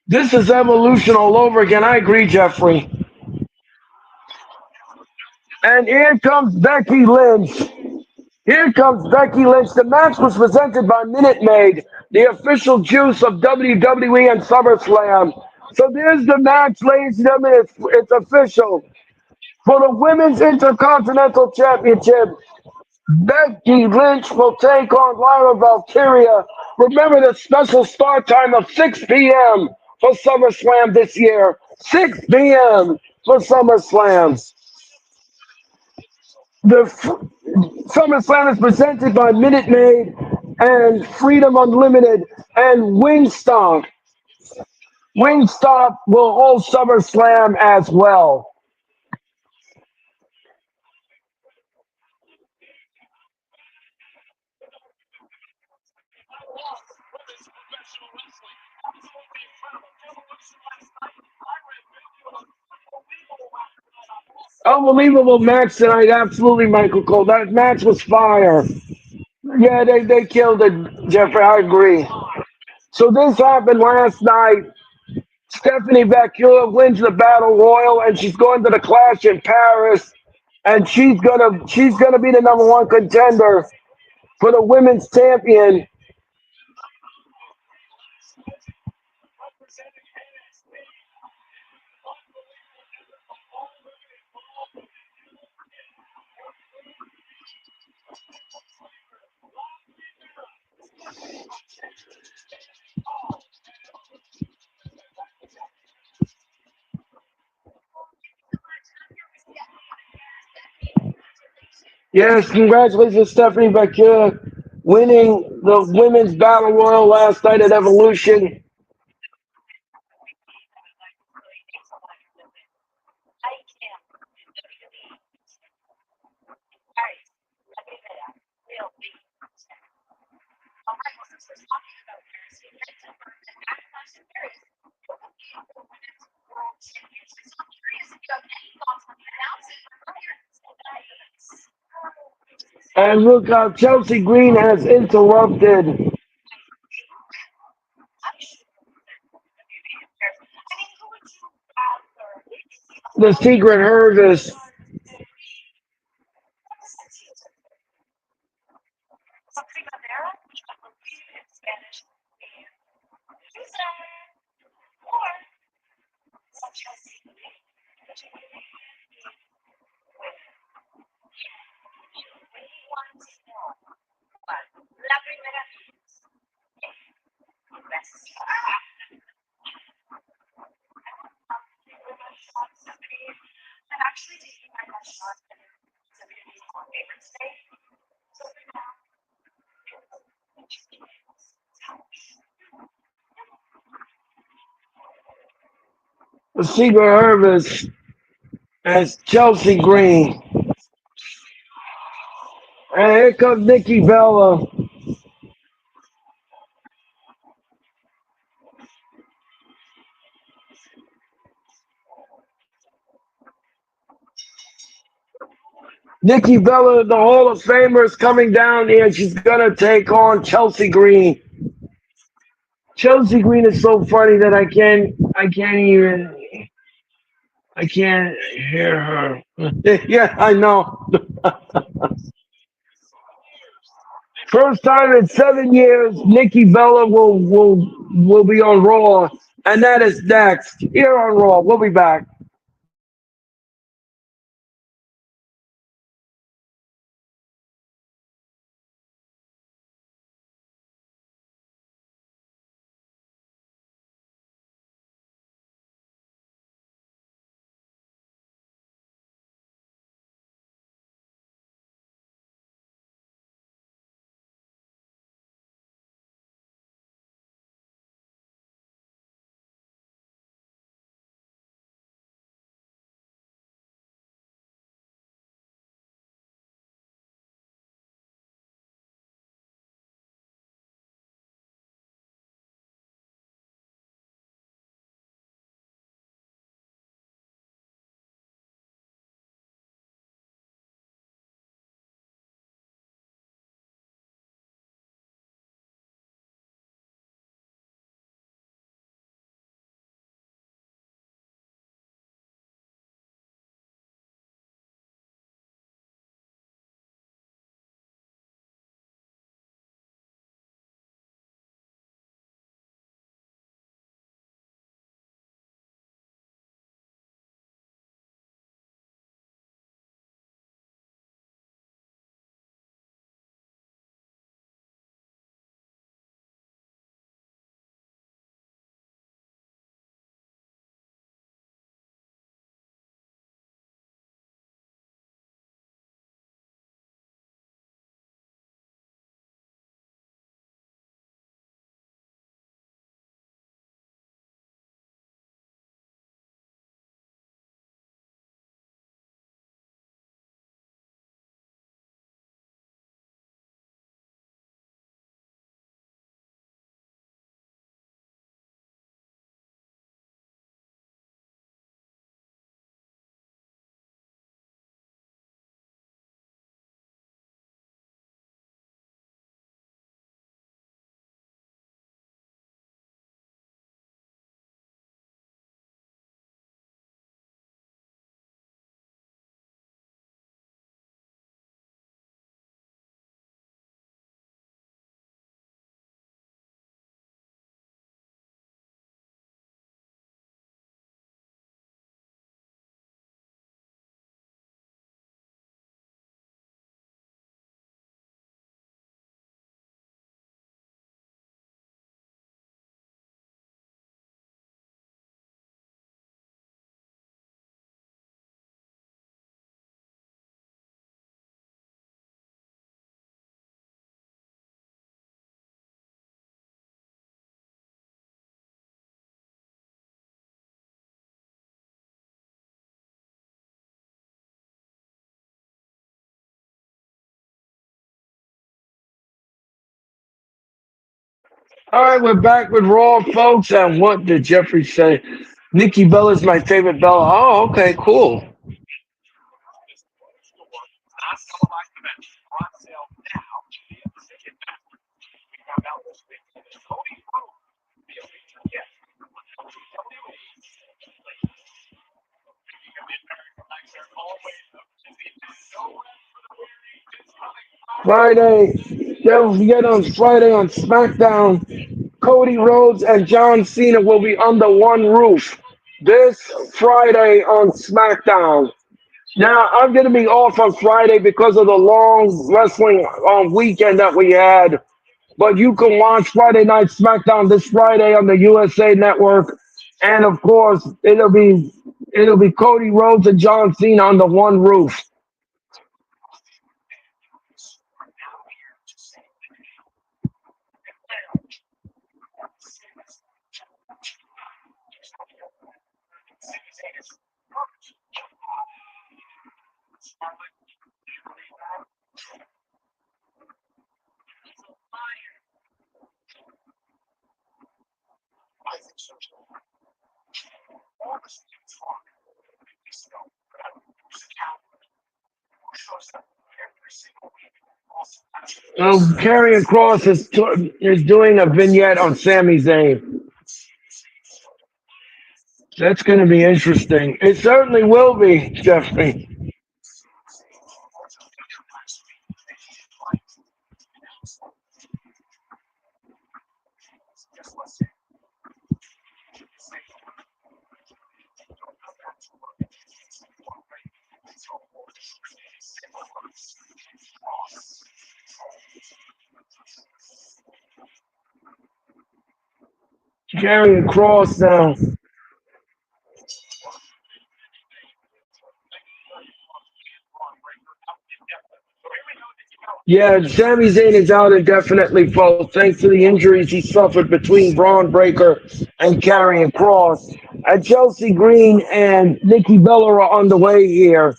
This is evolution all over again. I agree, Jeffrey. And here comes Becky Lynch. Here comes Becky Lynch. The match was presented by Minute Maid, the official juice of WWE and SummerSlam. So there's the match, ladies and gentlemen. It's official. For the Women's Intercontinental Championship, Becky Lynch will take on Lyra Valkyria. Remember the special start time of 6 p.m. for SummerSlam this year. 6 p.m. for SummerSlam. The SummerSlam is presented by Minute Maid and Freedom Unlimited and Wingstop. Wingstop will hold SummerSlam as well. Unbelievable match tonight. Absolutely, Michael Cole. That match was fire. Yeah, they killed it, Jeffrey. I agree. So this happened last night. Stephanie Bakula wins the Battle Royal, and she's going to the Clash in Paris, and she's gonna be the number one contender for the women's champion. Yes, congratulations, Stephanie Bakir, winning the women's battle royal last night at Evolution. And look how Chelsea Green has interrupted the Secret Service. The Secret Service as Chelsea Green. And here comes Nikki Bella. Nikki Bella, the Hall of Famer, is coming down here. She's gonna take on Chelsea Green. Chelsea Green is so funny that I can't hear her. Yeah, I know. First time in 7 years, Nikki Bella will be on Raw, and that is next here on Raw. We'll be back. All right, we're back with Raw, folks. And what did Jeffrey say? Nikki Bella's my favorite Bella. Oh, okay, cool. Friday, don't forget on Friday on SmackDown, Cody Rhodes and John Cena will be under one roof this Friday on SmackDown. Now, I'm going to be off on Friday because of the long wrestling weekend that we had. But you can watch Friday Night SmackDown this Friday on the USA Network, and of course, it'll be Cody Rhodes and John Cena under one roof. Karrion Cross is doing a vignette on Sami Zayn. That's going to be interesting. It certainly will be, Jeffrey. Karrion Cross now. Yeah, Sami Zayn is out indefinitely, folks, thanks to the injuries he suffered between Braun Breaker and Karrion Cross. And Chelsea Green and Nikki Bella are on the way here.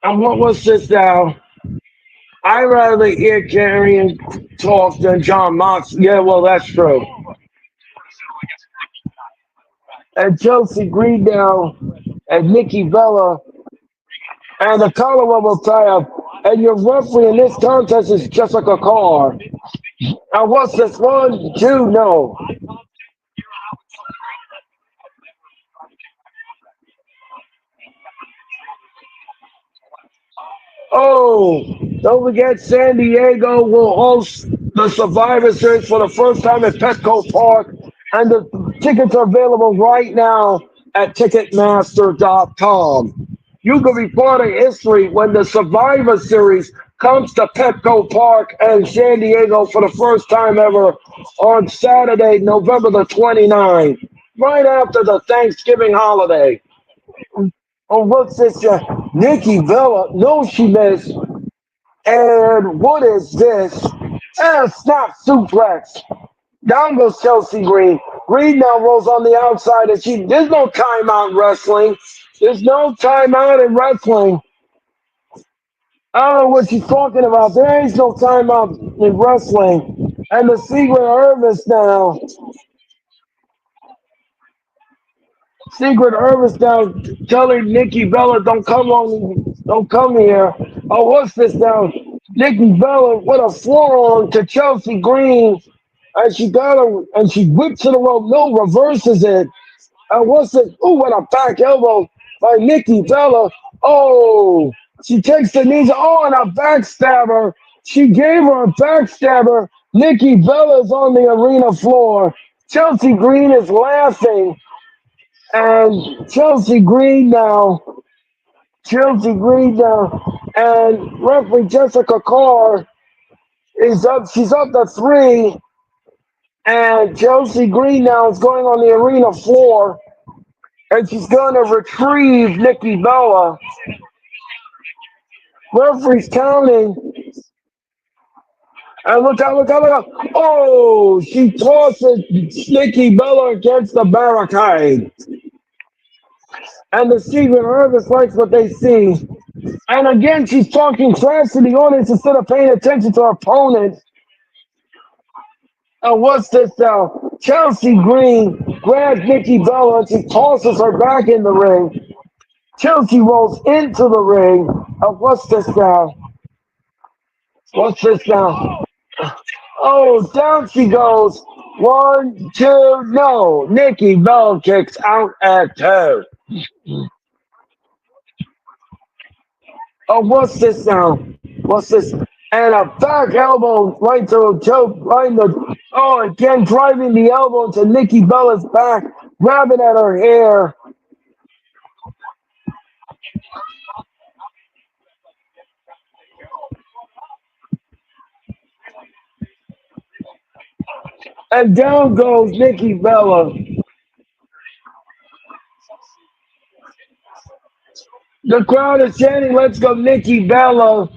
And what was this now? I rather hear Karrion talk than John Mox. Yeah, well, that's true. And Chelsea Green now and Nikki Bella and the collar will tie up. And your referee in this contest is Jessica Carr. And what's this one? Two? No. Oh, don't forget San Diego will host the Survivor Series for the first time at Petco Park. And the tickets are available right now at Ticketmaster.com. You can be part of history when the Survivor Series comes to Petco Park and San Diego for the first time ever on Saturday, November the 29th, right after the Thanksgiving holiday. Oh, what's this? Nikki Bella, no, she missed. And what is this? And a snap suplex. Down goes Chelsea Green. Green now rolls on the outside, and there's no timeout in wrestling. There's no timeout in wrestling. I don't know what she's talking about. There is no timeout in wrestling. And the Secret Service now. Secret Service now telling Nikki Bella, don't come here. Oh, what's this now? Nikki Bella with a forearm to Chelsea Green, and she whips to the rope. No, reverses it. And what's it? Ooh, what a back elbow by Nikki Bella. Oh, she takes the knees. Oh, and a backstabber. She gave her a backstabber. Nikki Bella's on the arena floor. Chelsea Green is laughing. And Chelsea Green now, and referee Jessica Carr is up. She's up to three, and Chelsea Green now is going on the arena floor, and she's going to retrieve Nikki Bella. Referee's counting, and look out, look out, look out. Oh, she tosses Nikki Bella against the barricade. And the Secret Service likes what they see. And again, she's talking trash to the audience instead of paying attention to her opponent. What's this now? Chelsea Green grabs Nikki Bella and she tosses her back in the ring. Chelsea rolls into the ring. What's this now? What's this now? Oh, down she goes. One, two, no. Nikki Bella kicks out at two. Oh, what's this now? What's this? And a back elbow right to a choke, right in the. Oh, again, driving the elbow to Nikki Bella's back, grabbing at her hair. And down goes Nikki Bella. The crowd is chanting, "Let's go, Nikki Bella."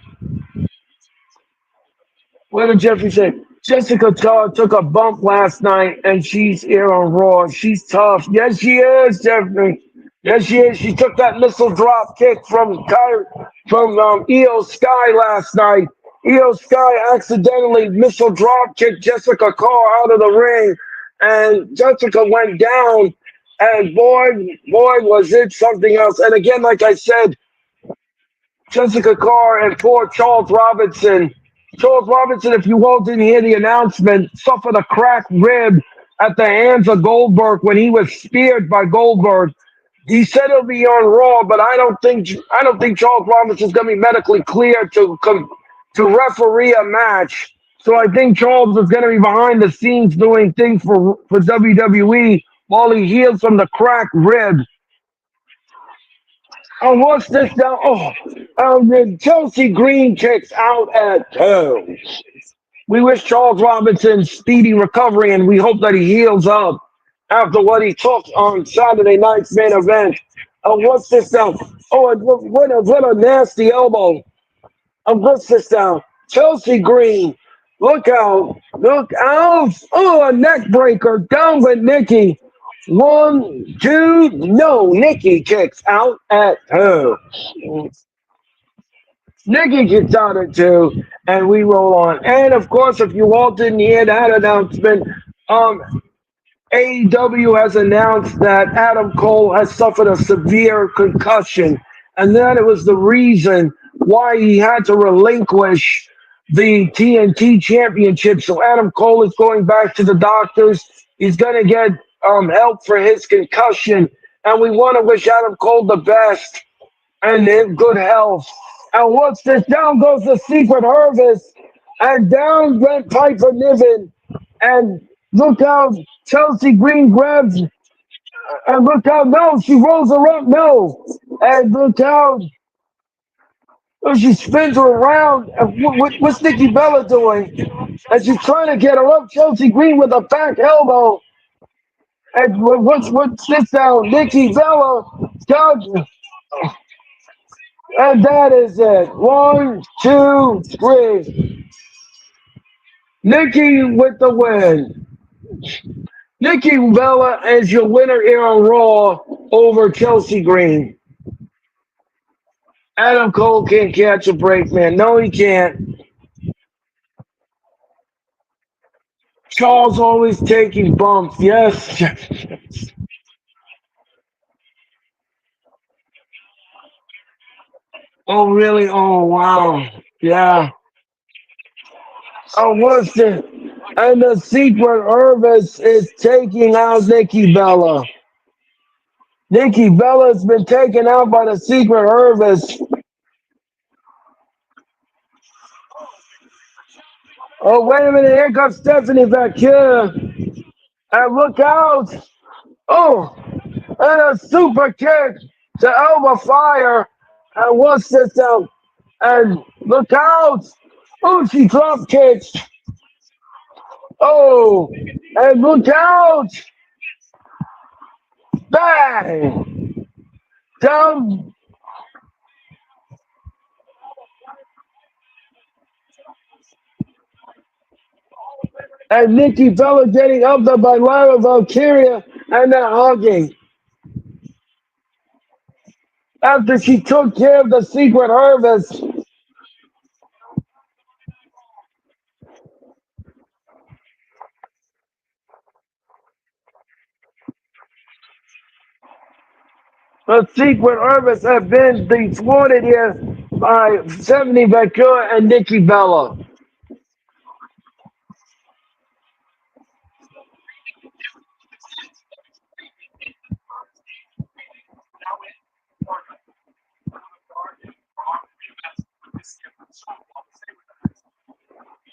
What did Jeffrey say? Jessica Todd took a bump last night and she's here on Raw. She's tough. Yes, she is, Jeffrey. Yes, she is. She took that missile drop kick from Io Sky last night. Io Sky accidentally missile drop kicked Jessica Carr out of the ring, and Jessica went down. And boy, was it something else. And again, like I said, Jessica Carr and poor Charles Robinson. Charles Robinson, if you all didn't hear the announcement, suffered a cracked rib at the hands of Goldberg when he was speared by Goldberg. He said he'll be on Raw, but I don't think Charles Robinson's going to be medically cleared to referee a match. So I think Charles is going to be behind the scenes doing things for WWE while he heals from the cracked rib. And what's this now? Oh, then Chelsea Green kicks out at two. We wish Charles Robinson speedy recovery, and we hope that he heals up after what he took on Saturday night's main event. What's this now? Oh, what a nasty elbow. What's this now? Chelsea Green. Look out. Look out. Oh, a neck breaker. Down with Nikki. One, two, no. Nikki kicks out at two. Nikki gets out at two, and we roll on. And of course, if you all didn't hear that announcement, um, AEW has announced that Adam Cole has suffered a severe concussion, and that it was the reason why he had to relinquish the TNT Championship. So Adam Cole is going back to the doctors. He's going to get help for his concussion, and we want to wish Adam Cole the best and in good health. And what's this? Down goes the Secret Harvest, and down went Piper Niven. And look how Chelsea Green grabs, and look how, no, she rolls her up, no. And look how she spins her around. And what's Nikki Bella doing? And she's trying to get her up, Chelsea Green with a back elbow. And what's this now? Nikki Bella, God, and that is it. One, two, three. Nikki with the win. Nikki Bella is your winner here on Raw over Chelsea Green. Adam Cole can't catch a break, man. No, he can't. Charles always taking bumps. Yes. Oh, really? Oh, wow. Yeah. Oh, what's it? And the Secret Hervis is taking out Nikki Bella. Nikki Bella's been taken out by the Secret Hervis. Oh, wait a minute. Here comes Stephanie back here. And look out. Oh, and a super kick to Elba Fire. And what's this out? And look out. Oh, she drop kicked. Oh, and look out. Bang. Down. And Nikki Bella getting up there by Lyra Valkyria and they're hugging. After she took care of the Secret Harvest. The secret Herbis have been thwarted here by 70 Vecura and Nikki Bella.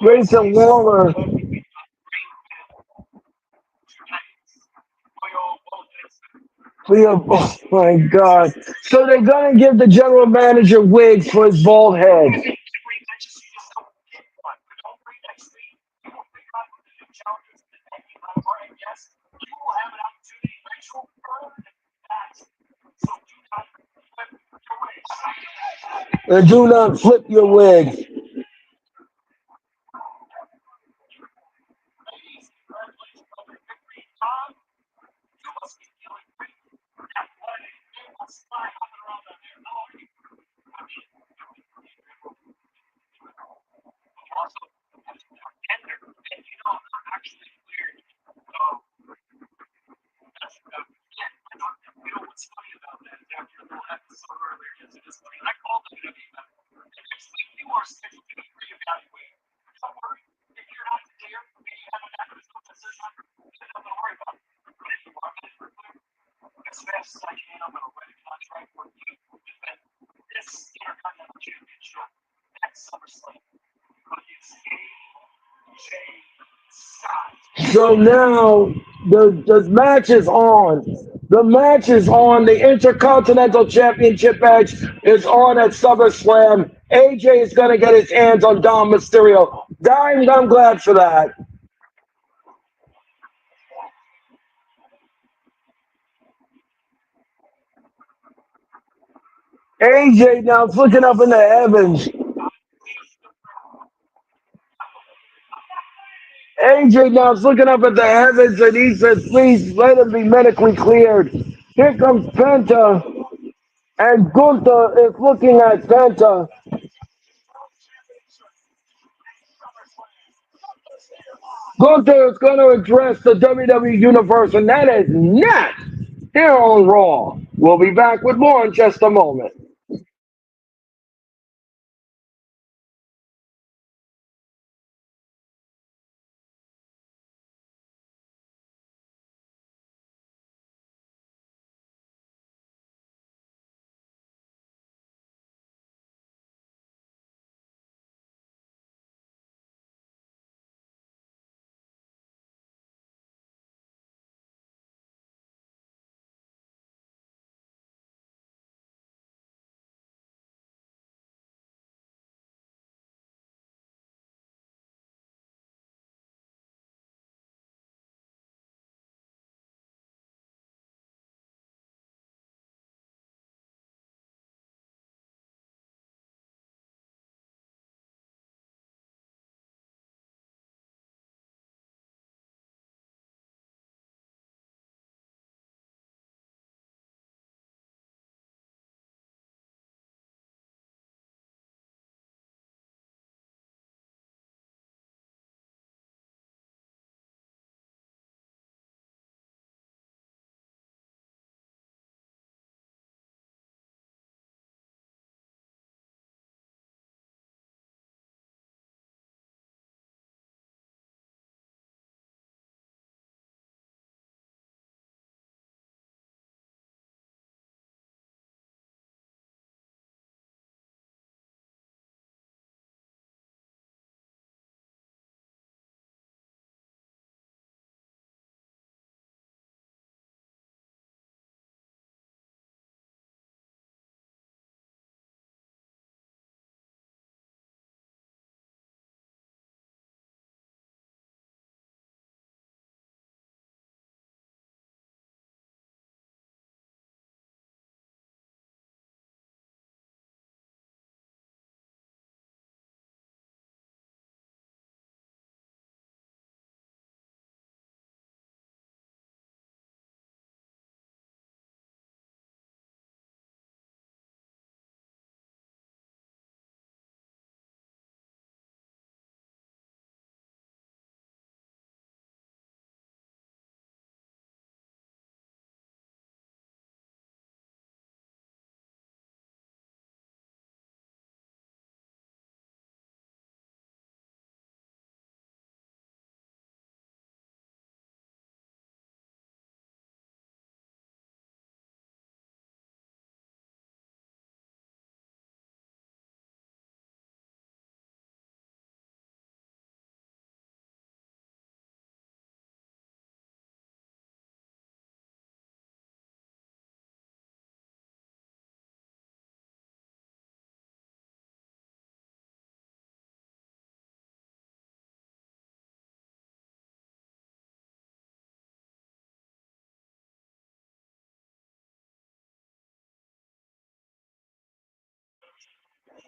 Grayson Waller. Oh my God. So they're going to give the general manager wigs for his bald head. And do not flip your wig. So now the match is on. The match is on. The Intercontinental Championship match is on at SummerSlam. AJ is going to get his hands on Dom Mysterio. I'm glad for that. AJ now is looking up in the heavens. AJ now is looking up at the heavens and he says, please let him be medically cleared. Here comes Penta, and Gunther is looking at Penta. Gunther is going to address the WWE Universe, and that is next here on Raw. We'll be back with more in just a moment.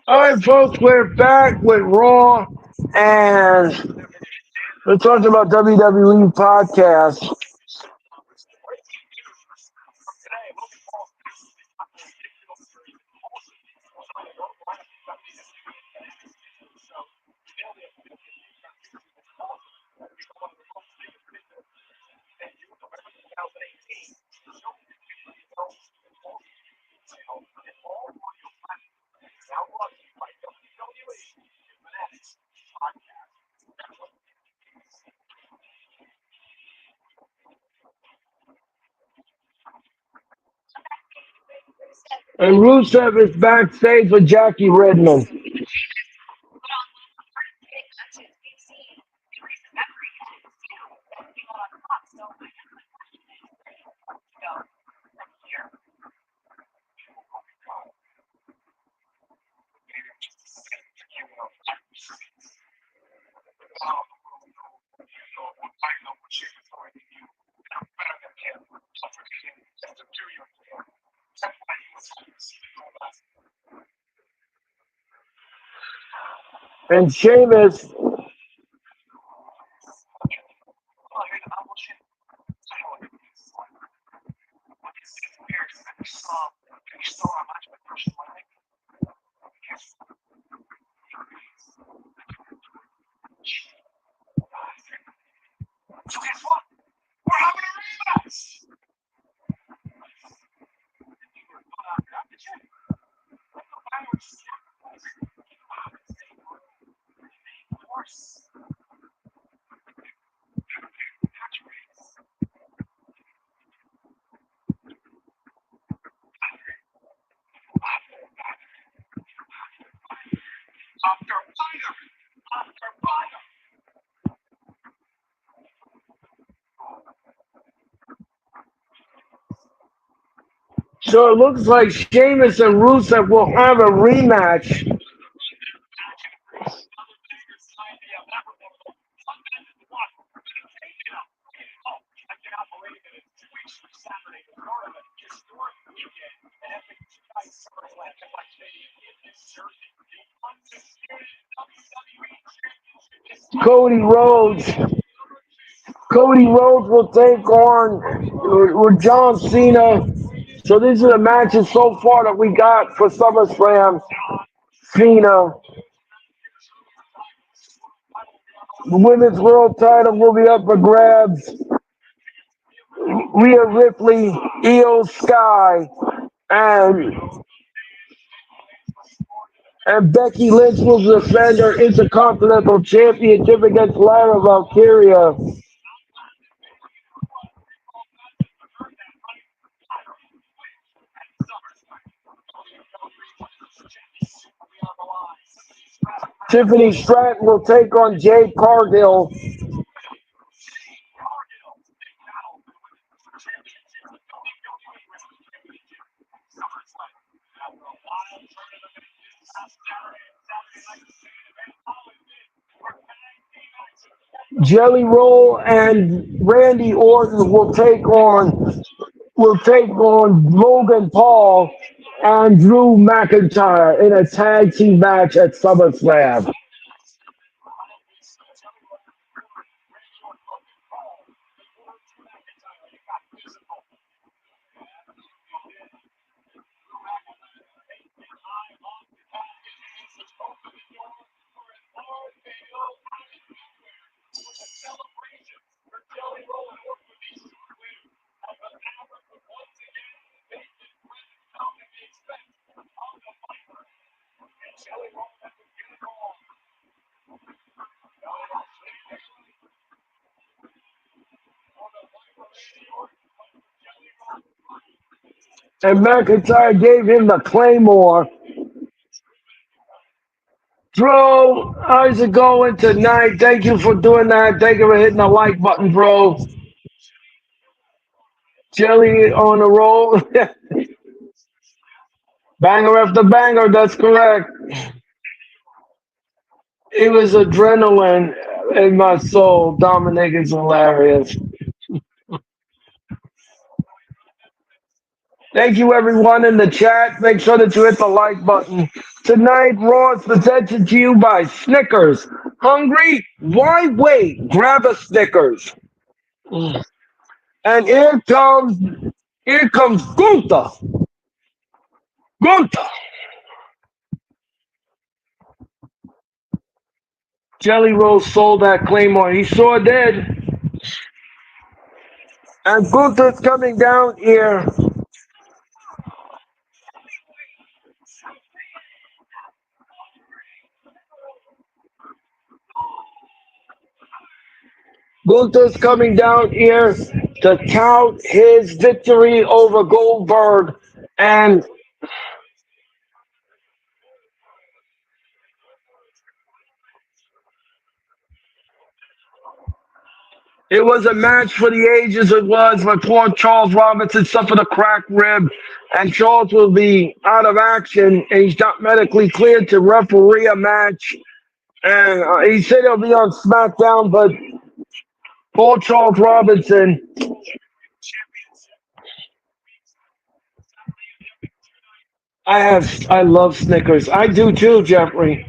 All right, folks, we're back with Raw, and we're talking about WWE podcast. And Rusev is backstage with Jackie Redmond. And Sheamus, so it looks like Sheamus and Rusev will have a rematch. Cody Rhodes. Cody Rhodes will take on with John Cena. So these are the matches so far that we got for SummerSlam. Cena, the women's world title will be up for grabs. Rhea Ripley, Io Sky, and and Becky Lynch will defend her Intercontinental Championship against Lara Valkyria. Tiffany Stratton will take on Jade Cargill. Jelly Roll and Randy Orton will take on Logan Paul and Drew McIntyre in a tag team match at SummerSlam. And McIntyre gave him the Claymore. Bro, how's it going tonight? Thank you for doing that. Thank you for hitting the like button, bro. Jelly on the roll. Banger after banger, that's correct. It was adrenaline in my soul. Dominic is hilarious. Thank you, everyone in the chat. Make sure that you hit the like button. Tonight, Raw is presented to you by Snickers. Hungry? Why wait? Grab a Snickers. And here comes Gunther. Gunther. Jelly Roll sold that Claymore. He sure did. And Gunther's coming down here. Gunther's coming down here to tout his victory over Goldberg. And it was a match for the ages. It was, but poor Charles Robinson suffered a cracked rib, and Charles will be out of action. And he's not medically cleared to referee a match. And he said he'll be on SmackDown, but poor Charles Robinson. I love Snickers. I do too, Jeffrey.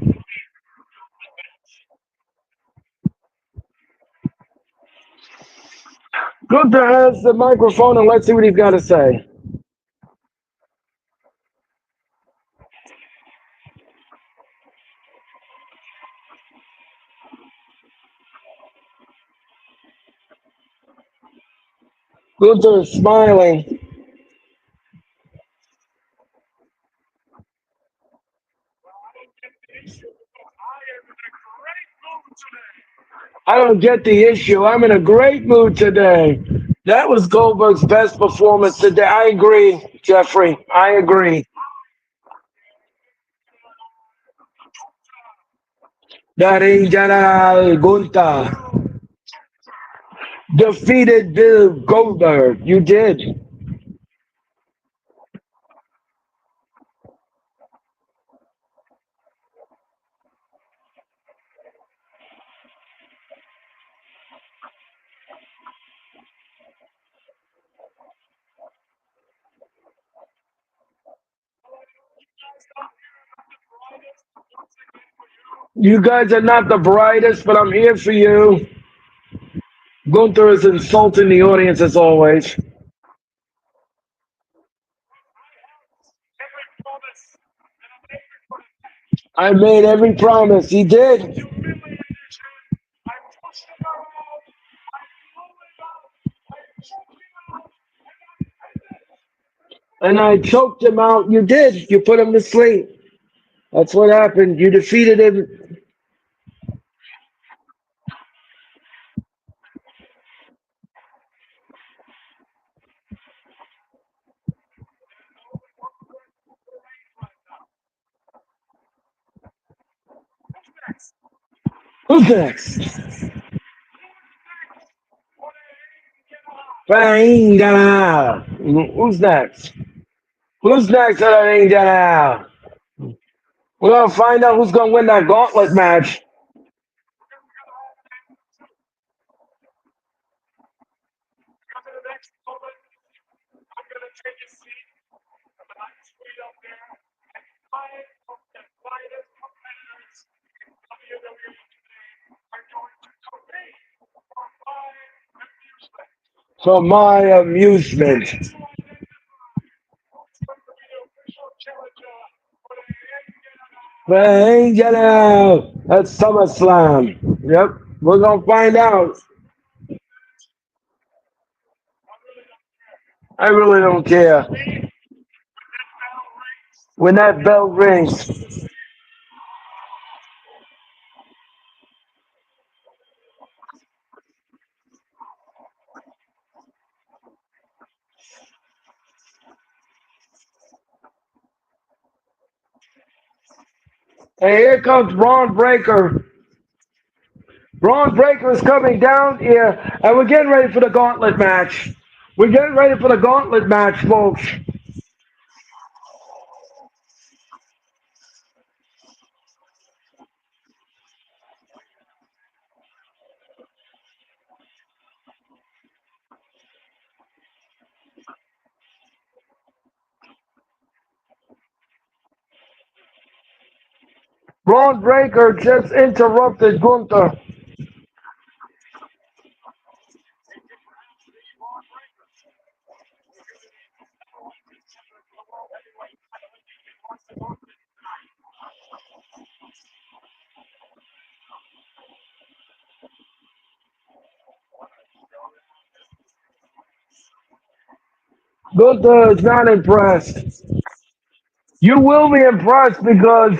Gunther has the microphone, and let's see what he's got to say. Gunther is smiling. I don't get the issue. I'm in a great mood today. That was Goldberg's best performance today. I agree, Jeffrey. I agree. Dari General Gunther defeated Bill Goldberg. You did. You guys are not the brightest, but I'm here for you. Gunther is insulting the audience as always. I made every promise. He did. And I choked him out. You did. You put him to sleep. That's what happened. You defeated him. Who's next? Who's next? Who's next at that? We're gonna find out who's gonna win that gauntlet match. For my amusement. Angel, that's SummerSlam. Yep, we're gonna find out. I really don't care. When that bell rings, and here comes Braun Breaker. Braun Breaker is coming down here, and we're getting ready for the gauntlet match. We're getting ready for the gauntlet match, folks. Braun Breaker just interrupted Gunther. Gunther is not impressed. You will be impressed because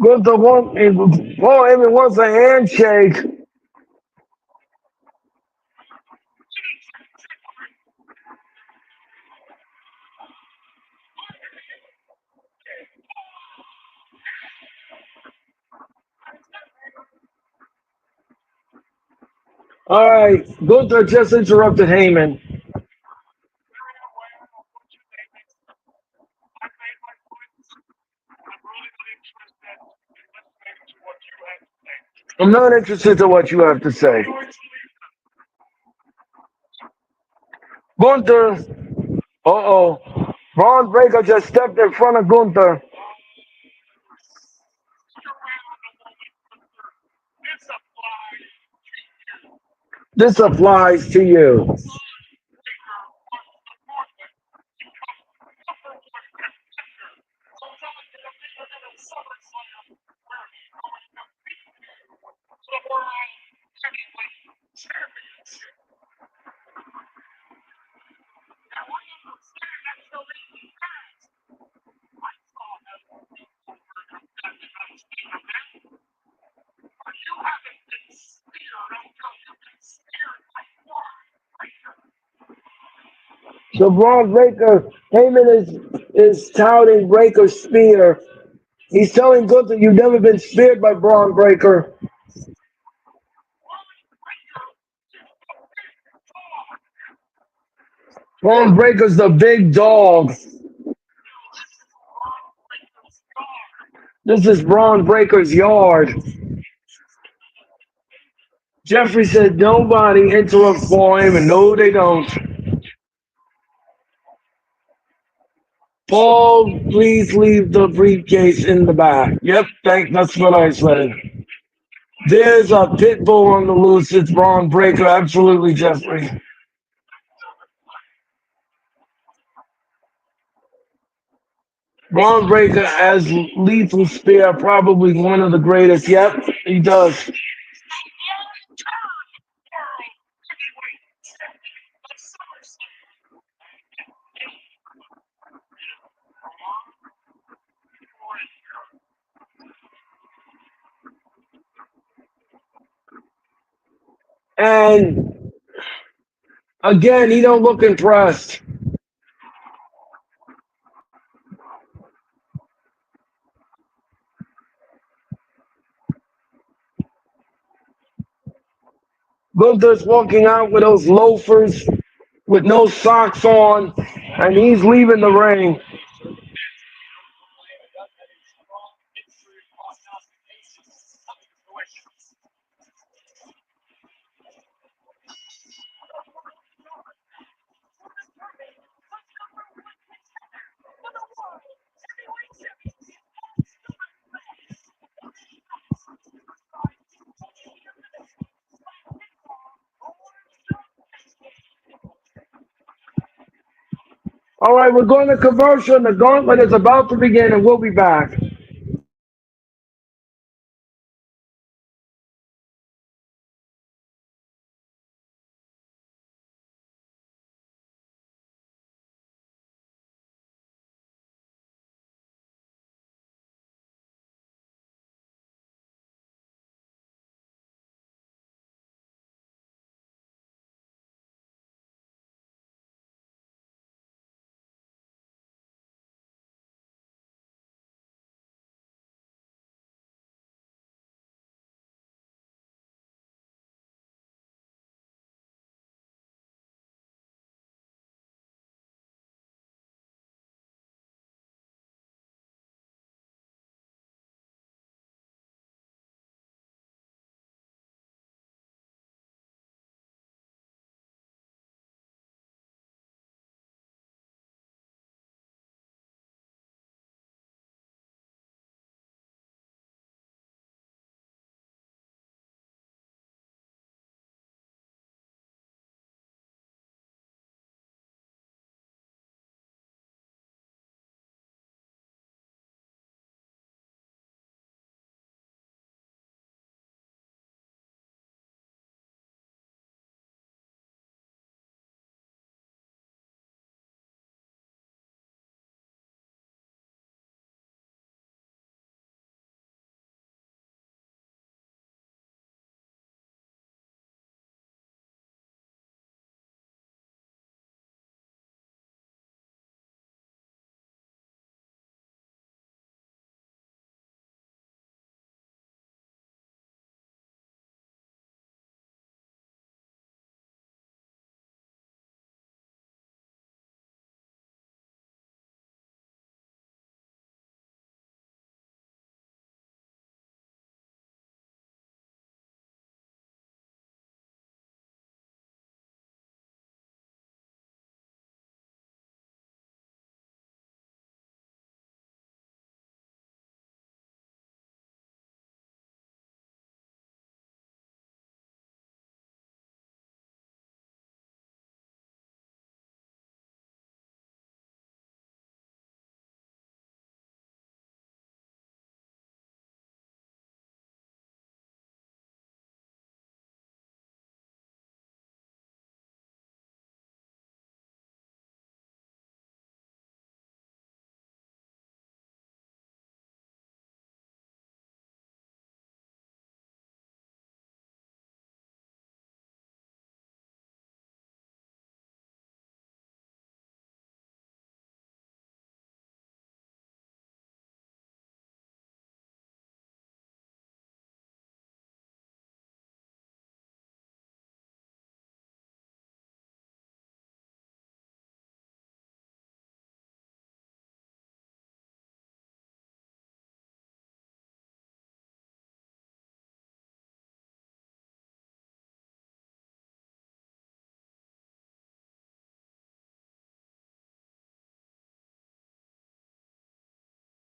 Gunther Paul Heyman wants a handshake. All right, Gunther just interrupted Heyman. I'm not interested in what you have to say. Gunther, uh-oh. Braun Breaker just stepped in front of Gunther. This applies to you. So Braun Breaker, Heyman is touting Breaker's spear. He's telling Gunther, you've never been speared by Braun Breaker. Braun Breaker's the big dog. This is Braun Breaker's yard. Jeffrey said nobody interrupts Paul Heyman. No, they don't. Paul, please leave the briefcase in the back. Yep, that's what I said. There's a pit bull on the loose. It's Braun Breaker. Absolutely, Jeffrey. Braun Breaker has lethal spear, probably one of the greatest. Yep, he does. And again, he don't look impressed. Gunther's walking out with those loafers with no socks on, and he's leaving the ring. All right, we're going to commercial, and the gauntlet is about to begin, and we'll be back.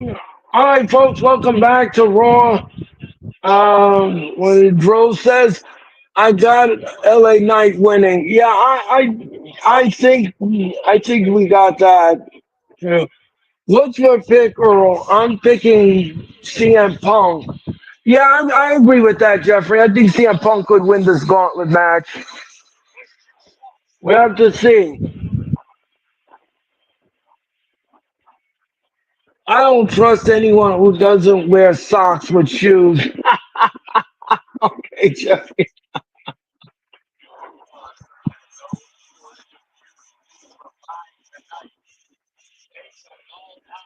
All right, folks, welcome back to Raw. When Dro says, "I got LA Knight winning," yeah, I think we got that. Yeah. What's your pick, Earl? I'm picking CM Punk. Yeah, I agree with that, Jeffrey. I think CM Punk could win this gauntlet match. We have to see. I don't trust anyone who doesn't wear socks with shoes. Okay, Jeffrey.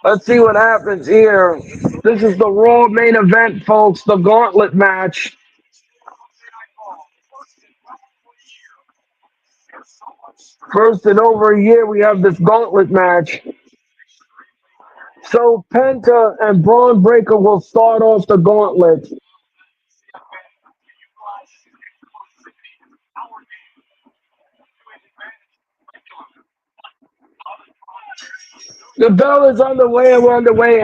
Let's see what happens here. This is the Raw main event, folks. The gauntlet match. First in over a year, we have this gauntlet match. So Penta and Braun Breaker will start off the gauntlet. The bell is on the way, and we're on the way,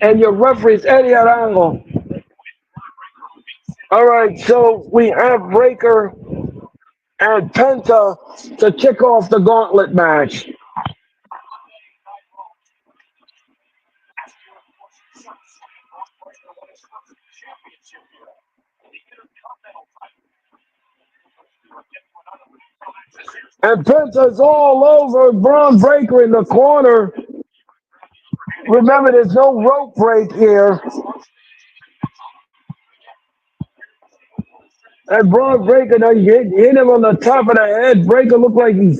and your referee is Eddie Arango. All right, so we have Breaker and Penta to kick off the gauntlet match. And Penta's all over Braun Breaker in the corner. Remember, there's no rope break here. And Braun Breaker, now hit him on the top of the head. Breaker looked like he's.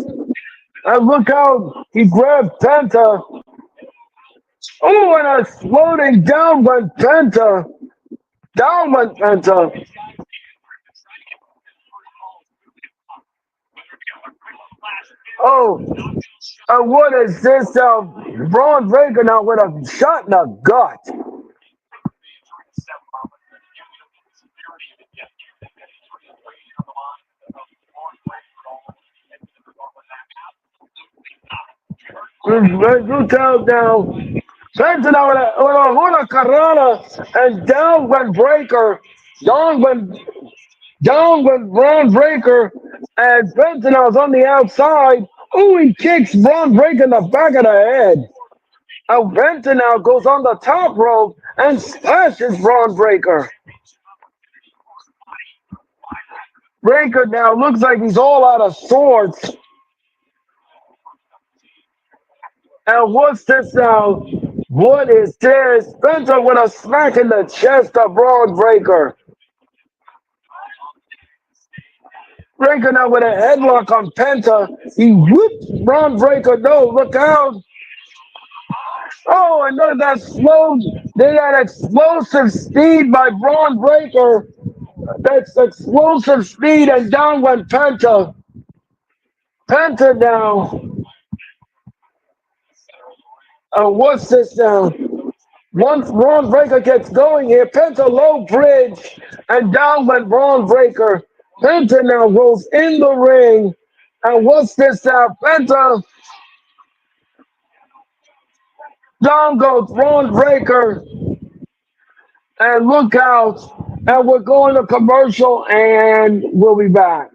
And look how he grabbed Penta. Oh, and a floating down went Penta. Down went Penta. Oh, what is this? Braun Breaker now with a shot in the gut. Look out now. Penta now with a Carrana. And down went Breaker. Down went Down with Braun Breaker, and Bentonau's on the outside. Ooh, he kicks Braun Breaker in the back of the head. And Bentonau goes on the top rope and splashes Braun Breaker. Breaker now looks like he's all out of sorts. And what's this now? What is this? Spencer with a smack in the chest of Braun Breaker. Breaker now with a headlock on Penta. He whoops Braun Breaker. No, look out. Oh, and look at that slow, they had explosive speed by Braun Breaker. That's explosive speed, and down went Penta. Penta now. What's this now? Once Braun Breaker gets going here, Penta low bridge, and down went Braun Breaker. Penta now goes in the ring, and what's this now? Penta, down goes Braun Breaker. And look out. And we're going to commercial and we'll be back.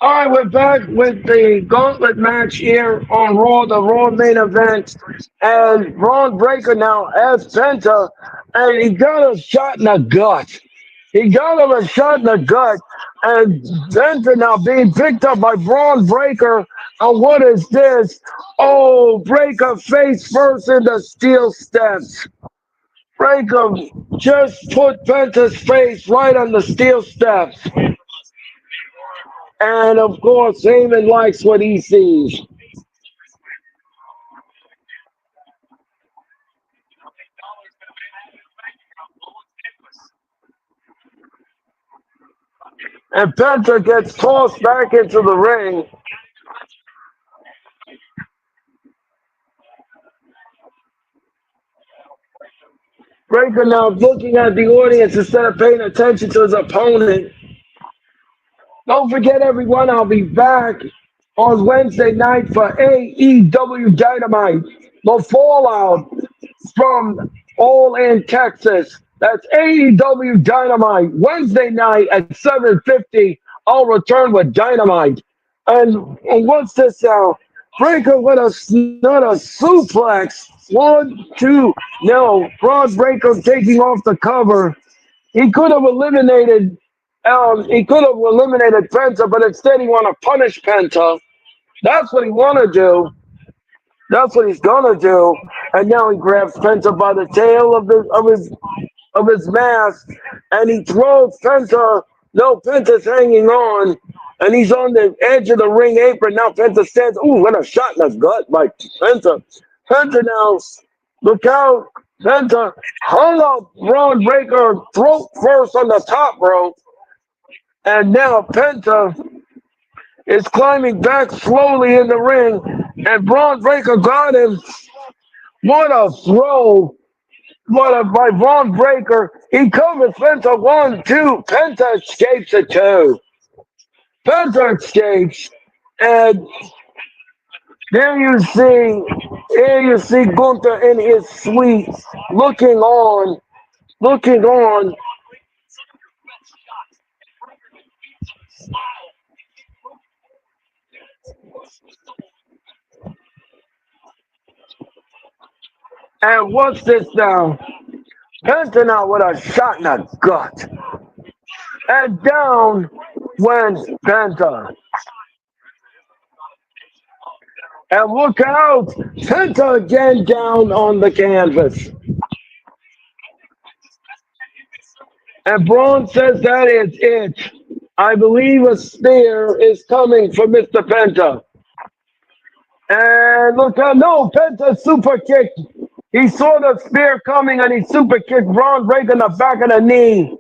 All right, we're back with the gauntlet match here on Raw, the Raw main event. And Braun Breaker now has Penta, and he got a shot in the gut. He got him a shot in the gut. And Penta now being picked up by Braun Breaker. And what is this? Oh, Breaker face first in the steel steps. Breaker just put Penta's face right on the steel steps. And of course, Heyman likes what he sees. And Penta gets tossed back into the ring. Breaker now looking at the audience instead of paying attention to his opponent. Don't forget, everyone, I'll be back on Wednesday night for AEW Dynamite, the fallout from All in Texas. That's AEW Dynamite, Wednesday night at 7:50. I'll return with Dynamite. And what's this now? Breaker with another suplex. One, two. No, Braun Breaker taking off the cover. He could have eliminated Penta, but instead he want to punish Penta. That's what he want to do. That's what he's gonna do. And now he grabs Penta by the tail of his mask, and he throws Penta. No, Penta's hanging on, and he's on the edge of the ring apron. Now Penta stands. Ooh, what a shot in the gut by Penta. Penta now, look out. Penta hung up Braun Breaker throat first on the top rope, and now Penta is climbing back slowly in the ring, and Braun Breaker got him. What a throw! What a by Braun Breaker. He covers Penta one, two. Penta escapes a two. Penta escapes, and there you see, here you see Gunther in his suite, looking on. And what's this now? Penta now with a shot in the gut. And down went Penta. And look out! Penta again down on the canvas. And Braun says that is it. I believe a spear is coming for Mr. Penta. And look out, no, Penta super kicked. He saw the spear coming and he super kicked Braun Breaker in the back of the knee.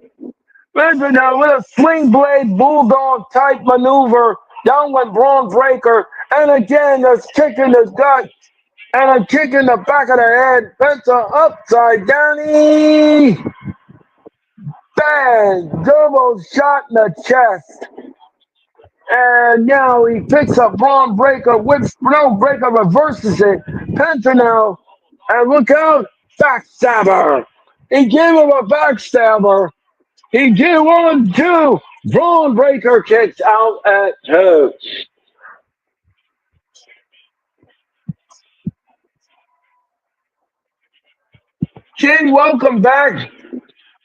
Penta now with a sling blade bulldog type maneuver. Down went Braun Breaker. And again, a kick in the gut. And a kick in the back of the head. Penta upside down. Bang! Double shot in the chest. And now he picks up Braun Breaker, which Braun Breaker reverses it. Penta now, and look out, backstabber. He gave him a backstabber. He did one, two. Braun Breaker kicks out at two. King, welcome back.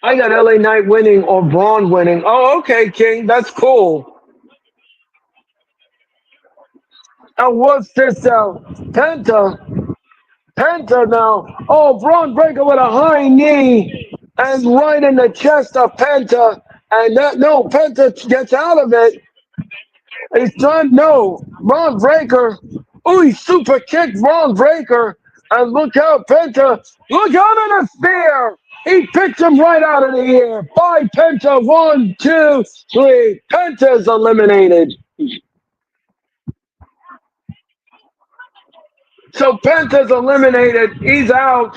I got LA Knight winning or Braun winning. Oh, okay, King, that's cool. And what's this now? Penta now. Oh, Braun Breaker with a high knee and right in the chest of Penta. And that, no, Penta gets out of it. He's done. No, Braun Breaker. Oh, he super kicked Braun Breaker. And look out, Penta. Look out at the spear. He picked him right out of the air. By Penta. One, two, three. Penta's eliminated. So Penta's eliminated. He's out.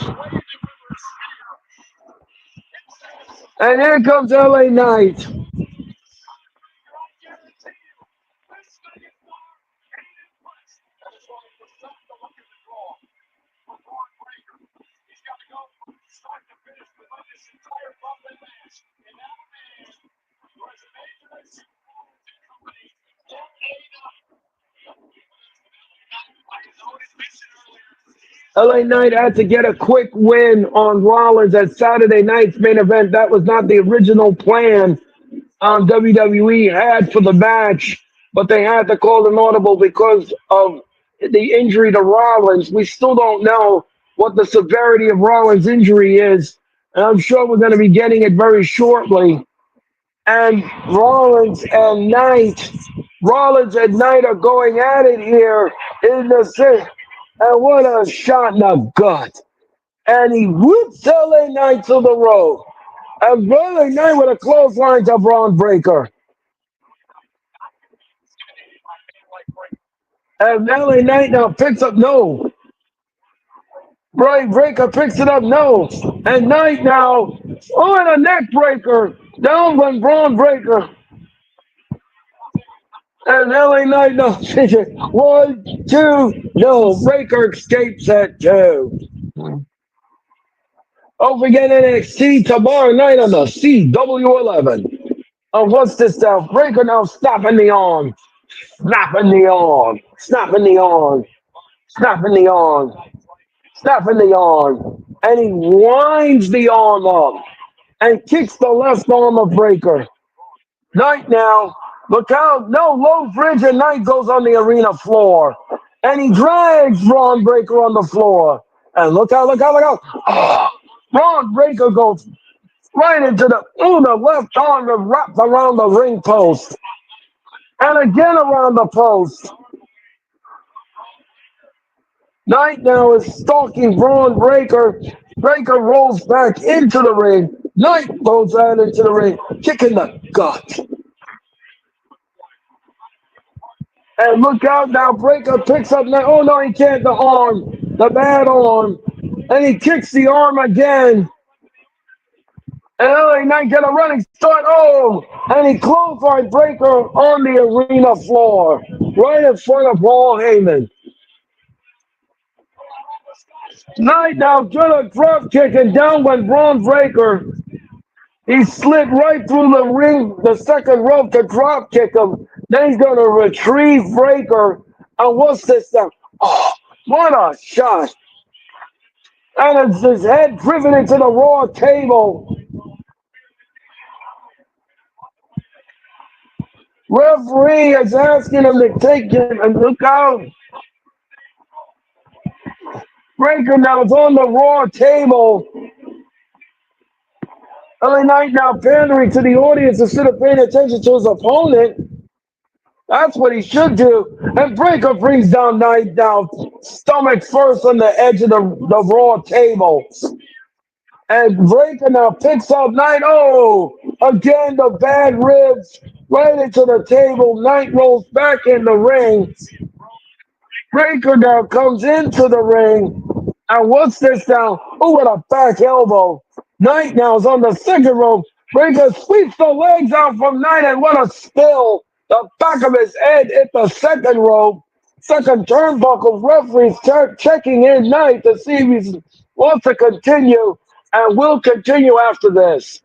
And here comes LA Knight. LA Knight had to get a quick win on Rollins at Saturday night's main event. That was not the original plan WWE had for the match, but they had to call an audible because of the injury to Rollins. We still don't know what the severity of Rollins' injury is, and I'm sure we're going to be getting it very shortly. And Rollins and Knight are going at it here in the center. And what a shot in the gut. And he whips LA Knight to the rope. And LA Knight with a clothesline to Braun Breaker. And LA Knight now picks up no. Braun Breaker picks it up no. And Knight now, oh, and a neck breaker. Down went Braun Breaker. And LA Knight no. 1, 2, no. Breaker escapes at 2. Don't forget NXT tomorrow night on the CW11. Oh, what's this now? Breaker now stopping the arm. Snapping the arm. Snapping the arm. Snapping the arm. Snapping the arm. And he winds the arm up and kicks the left arm of Breaker. Knight now. Look out. No, low bridge and Knight goes on the arena floor. And he drags Braun Breaker on the floor. And look out, look out, look out. Oh, Braun Breaker goes right into the left arm that wraps around the ring post. And again around the post. Knight now is stalking Braun Breaker. Breaker rolls back into the ring. Knight goes out into the ring, kicking the gut. And look out now, Breaker picks up Knight. Oh no, he can't. The arm, the bad arm. And he kicks the arm again. And LA Knight get a running start. Oh, and he clothesline Breaker on the arena floor, right in front of Paul Heyman. Knight now get a drop kick, and down went Braun Breaker. He slid right through the ring, the second rope to drop kick him. Then he's going to retrieve Breaker. And what's this now? Oh, what a shot. And it's his head driven into the Raw table. Referee is asking him to take him and look out. Breaker now is on the Raw table. LA Knight now pandering to the audience instead of paying attention to his opponent. That's what he should do. And Breaker brings down Knight down, stomach first on the edge of the Raw table. And Breaker now picks up Knight. Oh, again, the bad ribs right into the table. Knight rolls back in the ring. Breaker now comes into the ring. And what's this now? Oh, what a back elbow. Knight now is on the second rope. Breaker sweeps the legs out from Knight, and what a spill. The back of his head hit the second rope. Second turnbuckle. Referees checking in Knight to see if he wants to continue, and will continue after this.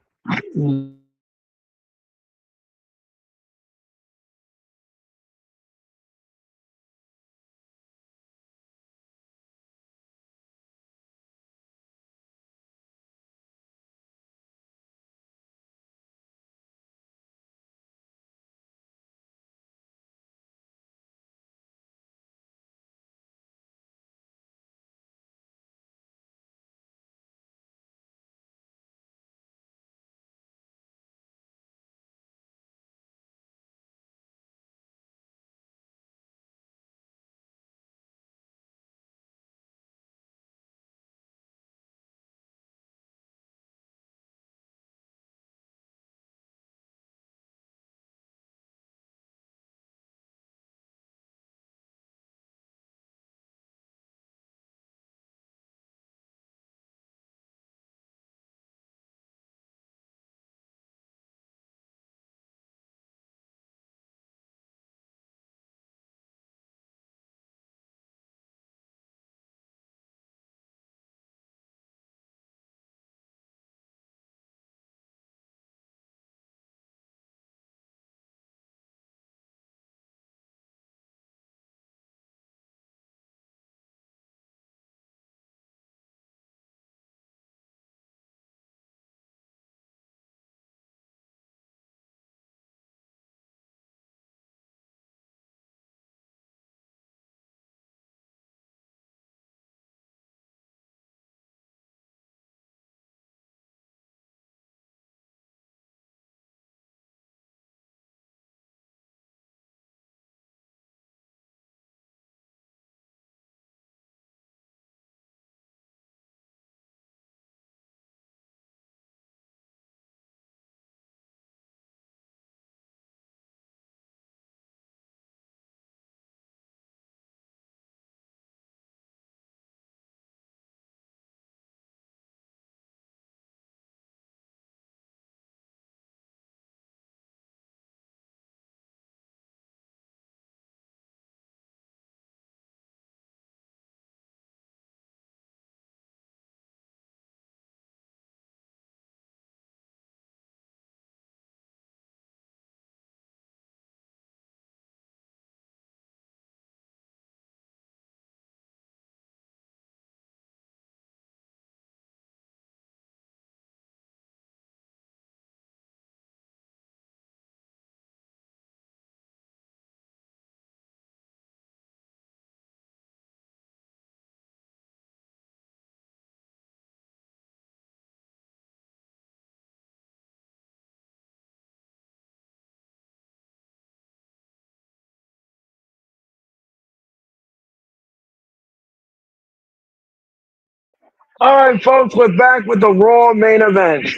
All right, folks, we're back with the Raw main event.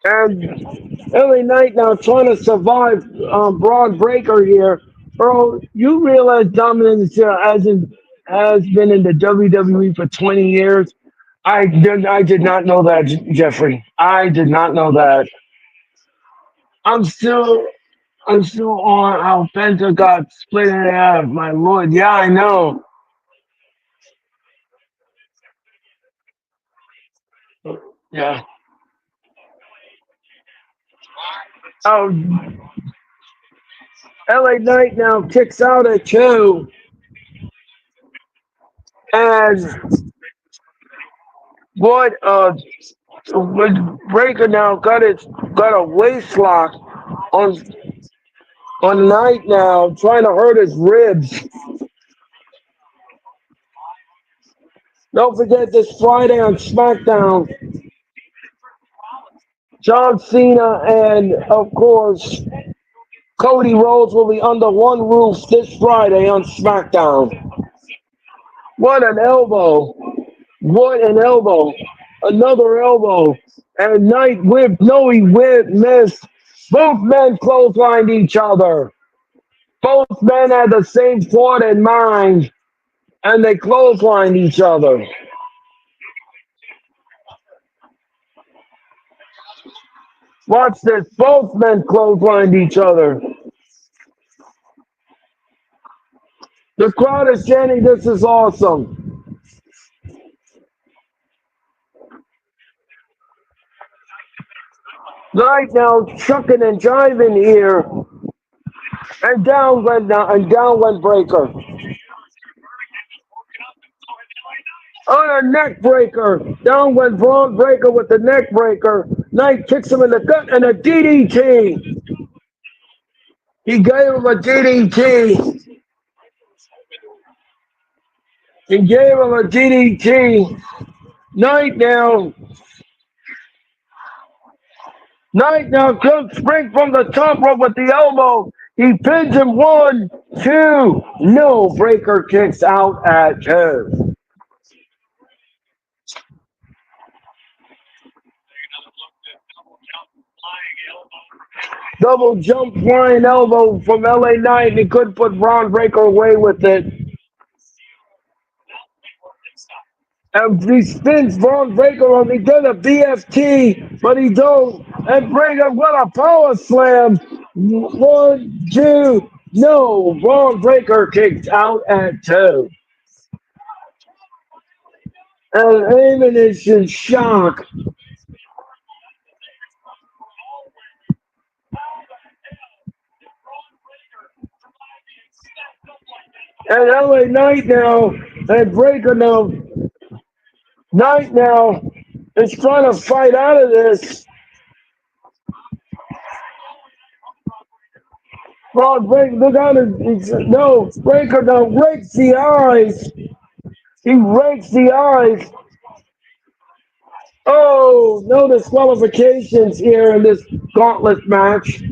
And LA Knight now trying to survive Braun Breaker here. Bro, you realize Dominance has been in the WWE for 20 years? I did not know that, Jeffrey. I did not know that. I'm still I'm still on how Penta got split in half. My lord, yeah, I know. Yeah. Oh, LA Knight now kicks out at two, and what? Breaker now got a waist lock on Knight now, trying to hurt his ribs. Don't forget this Friday on SmackDown, John Cena and of course Cody Rhodes will be under one roof this Friday on SmackDown. What an elbow! What an elbow! Another elbow. And Knight whipped. No, he whipped, missed. Both men clotheslined each other. Both men had the same thought in mind, and they clotheslined each other. Watch this. Both men clotheslined each other. The crowd is chanting, "This is awesome." Knight now chucking and jiving here, and down went Breaker. On a neck breaker. Down went Braun Breaker with the neck breaker. Knight kicks him in the gut and a DDT. He gave him a DDT. He gave him a DDT. Knight now. Knight now comes spring from the top rope with the elbow. He pins him one, two. No, Breaker kicks out at two. Double jump flying elbow from LA Knight, and he couldn't put Braun Breaker away with it. And he spins Braun Breaker on. He does a BFT, but he don't. And Breaker, what a power slam. One, two. No, Braun Breaker kicks out at two. And Heyman is in shock. And LA Knight now, and Breaker now, Knight now is trying to fight out of this. Braun Breaker, look out, no, Breaker now rakes the eyes. He rakes the eyes. Oh, no disqualifications here in this gauntlet match.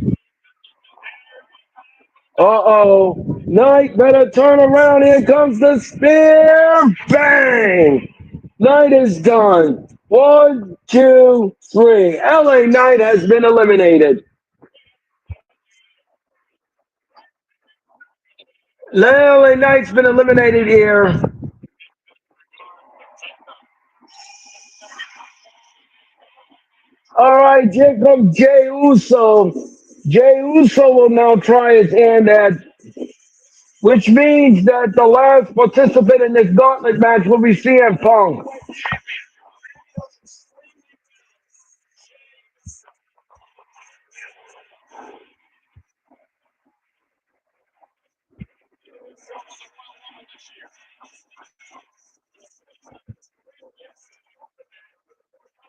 Uh-oh. Knight better turn around. Here comes the spear. Bang! Knight is done. One, two, three. LA Knight has been eliminated. LA Knight's been eliminated here. All right, here comes Jay Uso. Jay Uso will now try his hand at, which means that the last participant in this gauntlet match will be CM Punk.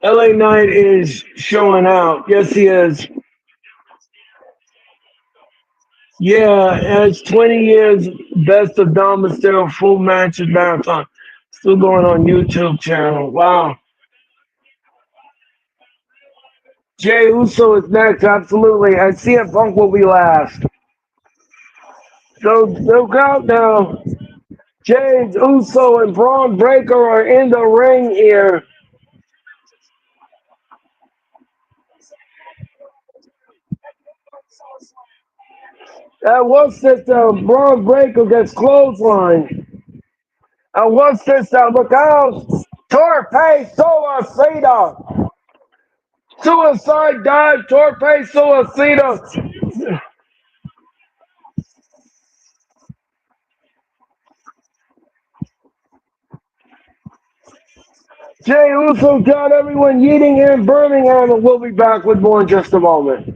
LA Knight is showing out. Yes, he is. Yeah, and it's 20 years best of Dom still full matches marathon. Still going on YouTube channel. Wow. Jay Uso is next, absolutely. And CM Punk will be last. So look out now. James Uso and Braun Breaker are in the ring here. What's this? Braun Breaker gets clothesline. What's this? Look out! Torpe Suicida! Suicide dive, Torpe Suicida! Jay Uso got everyone yeeting in Birmingham, and we'll be back with more in just a moment.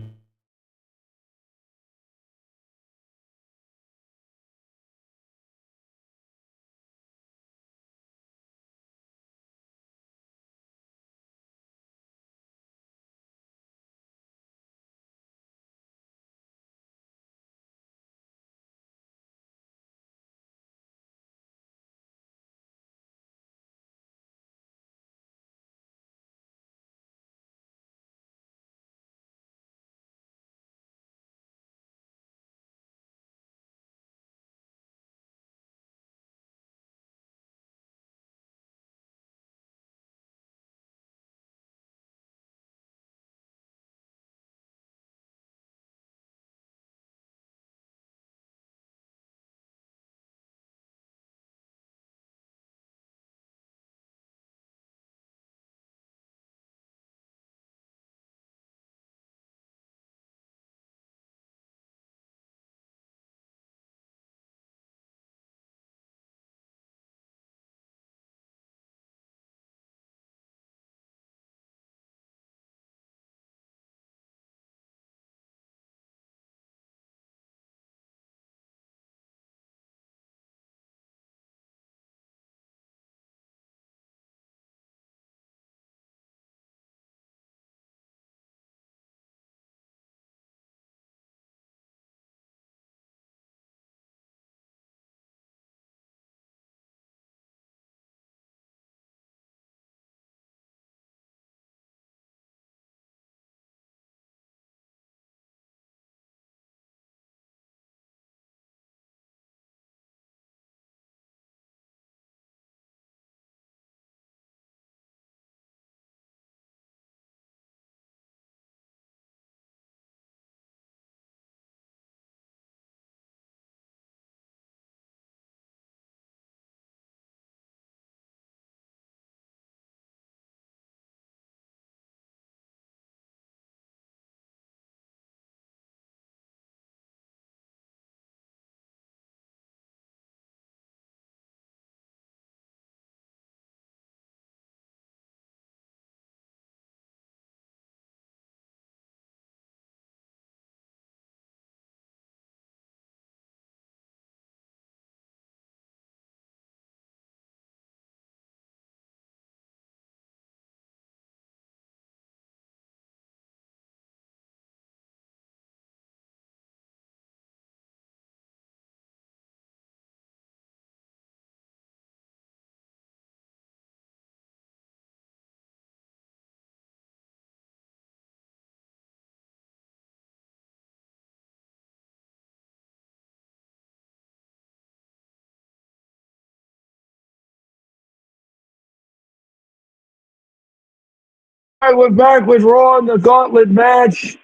All right, we're back with Raw in the Gauntlet match.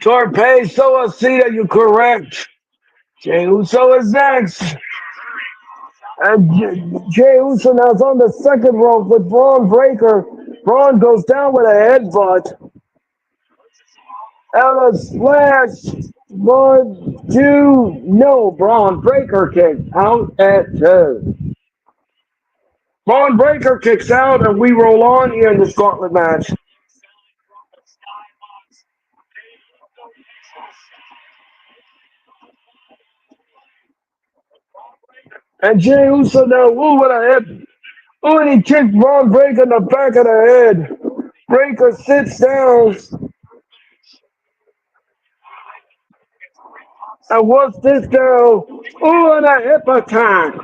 Torpe Suicida, you correct. Jay Uso is next. And Jay Uso now is on the second rope with Braun Breaker. Braun goes down with a headbutt. And a splash. 1, 2, no. Braun Breaker kick out at 2. Braun Breaker kicks out, and we roll on here in this gauntlet match. And Jay Uso now, ooh, what a hit. Ooh, and he kicked Braun Breaker in the back of the head. Breaker sits down. And what's this now? Ooh, and a hip attack.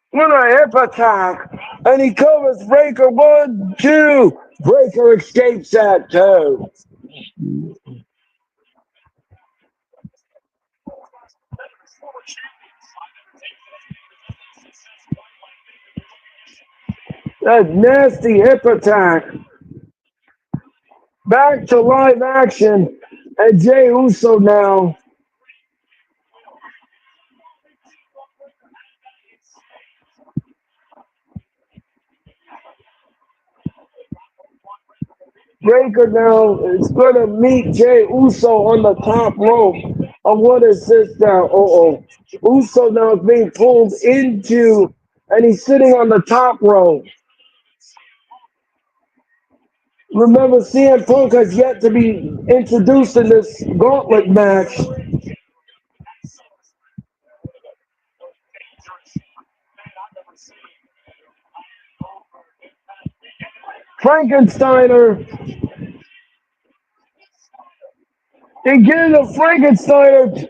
What a hip attack. And he covers Breaker. 1, 2. Breaker escapes that too. That nasty hip attack. Back to live action. And Jey Uso now. Breaker now is going to meet Jey Uso on the top rope. And what is this now? Uh-oh. Uso now is being pulled into, and he's sitting on the top rope. Remember, CM Punk has yet to be introduced in this gauntlet match. Frankensteiner. Again, the Frankensteiner.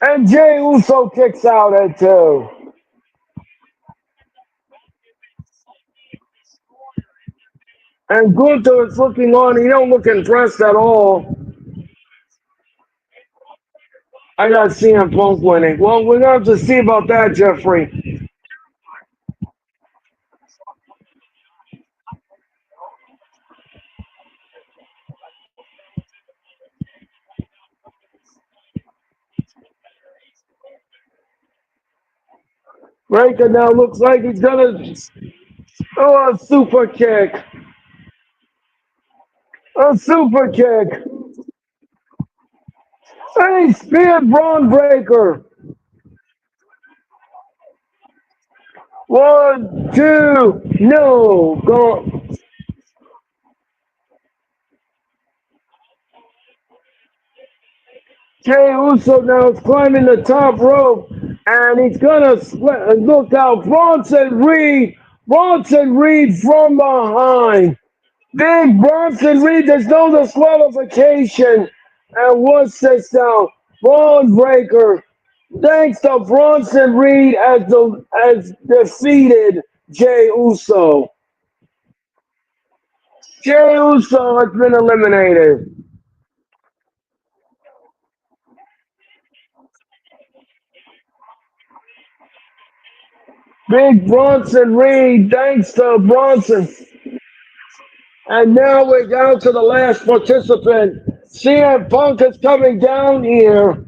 And Jey Uso kicks out at two. And Gunther is looking on. He don't look impressed at all. I got CM Punk winning. Well, we're going to have to see about that, Jeffrey. Breaker now looks like he's going to... Oh, a super kick. A super kick. And he speared Braun Breaker. 1, 2, no. Go. Jey Uso now is climbing the top rope. And he's going to look out. Bronson Reed. Bronson Reed from behind. Big Bronson Reed, there's no disqualification. And what's this now? Braun Breaker. Thanks to Bronson Reed as defeated Jey Uso. Jey Uso has been eliminated. Big Bronson Reed, thanks to Bronson. And now we're down to the last participant. CM Punk is coming down here.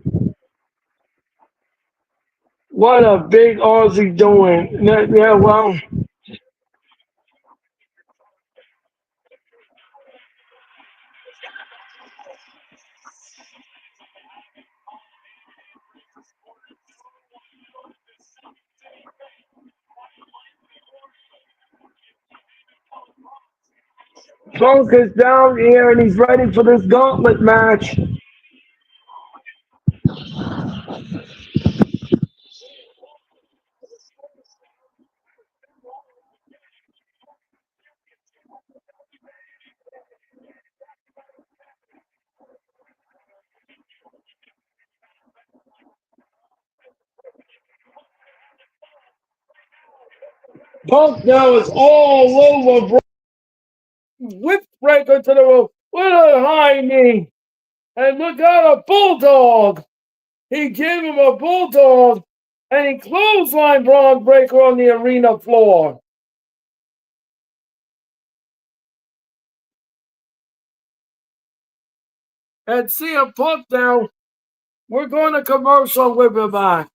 What a big Aussie doing. Yeah, well, Punk is down here and he's ready for this gauntlet match. Punk now is all over. Whip breaker to the rope with a high knee. And look out, a bulldog. He gave him a bulldog and he clotheslined Braun Breaker on the arena floor. And CM Punk now, we're going to commercial. We'll be back.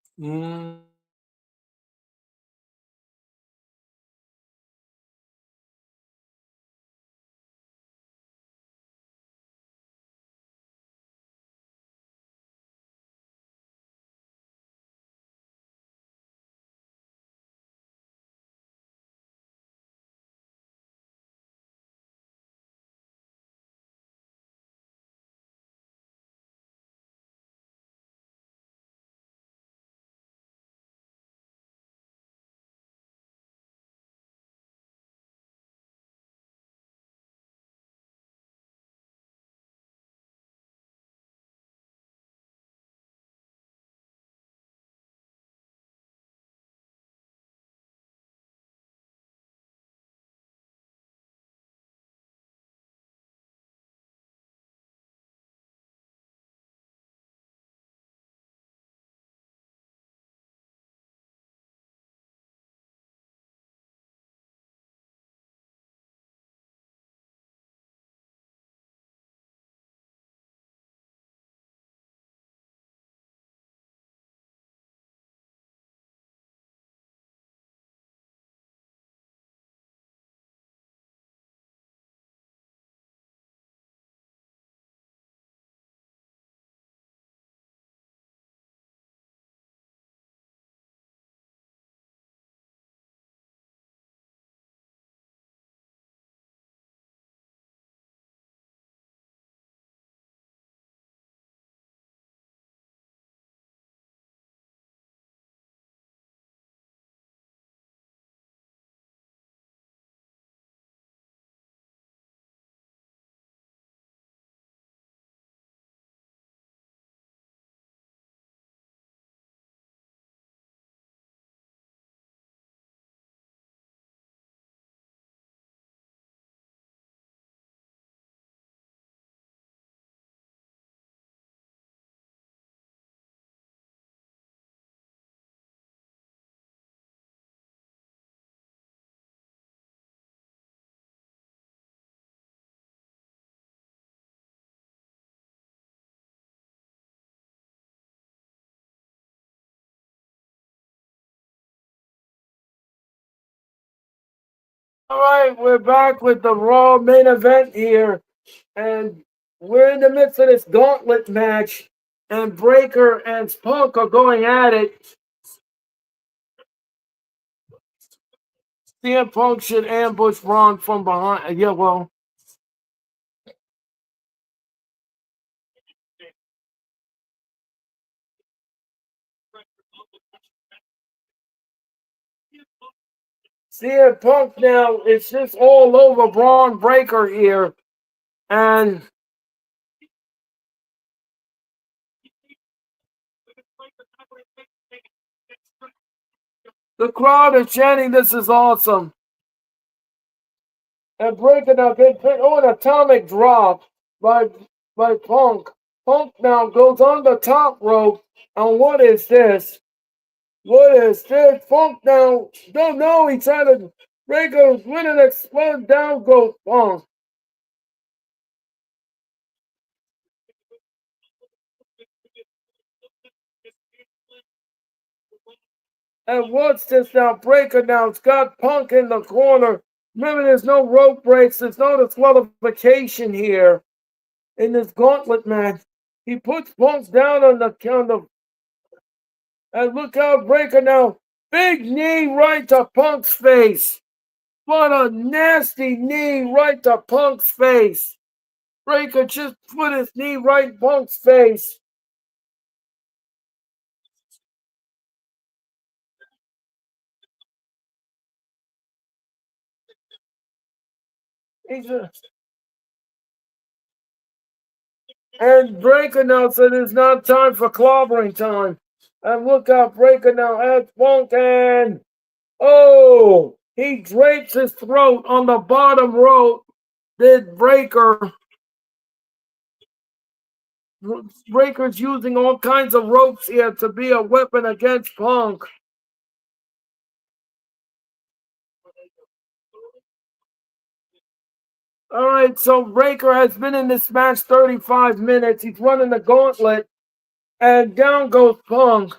All right, we're back with the Raw main event here, and we're in the midst of this gauntlet match, and Breaker and Punk are going at it. CM Punk should ambush Braun from behind. Yeah, well, CM Punk now, it's just all over Braun Breaker here, and the crowd is chanting, "This is awesome." And Breaker now gets hit. Oh, an atomic drop by Punk. Punk now goes on the top rope. And what is this? What is this? Punk now. Don't know. He tried to. Breaker's winning, explode. Down goes Punk. And what's this now? Breaker now. It's got Punk in the corner. Remember, there's no rope breaks. There's no disqualification here in this gauntlet match. He puts Punk down on the. And look out, Breaker now. Big knee right to Punk's face. What a nasty knee right to Punk's face. Breaker just put his knee right in Punk's face. He's a, and Breaker now said it's not time for clobbering time. And look out, Breaker now has Punk and oh, he drapes his throat on the bottom rope. Did Breaker. Breaker's using all kinds of ropes here to be a weapon against Punk. All right, so Breaker has been in this match 35 minutes. He's running the gauntlet, and down goes Punk.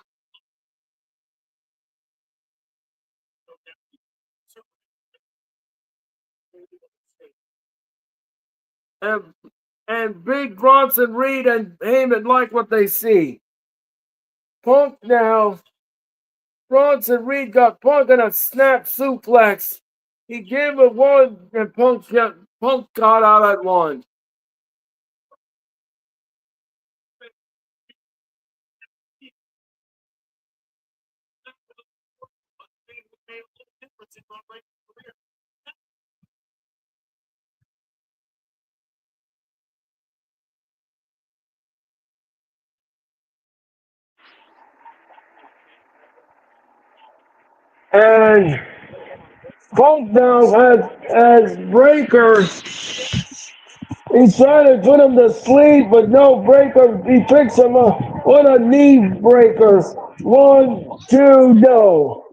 And, and Big Bronson Reed and Heyman like what they see. Punk now. Bronson Reed got Punk in a snap suplex. He gave it one, and Punk got out at one. And Punk now has Breaker. He's trying to put him to sleep, but no Breaker. He picks him up. What a knee breaker. One, two, no.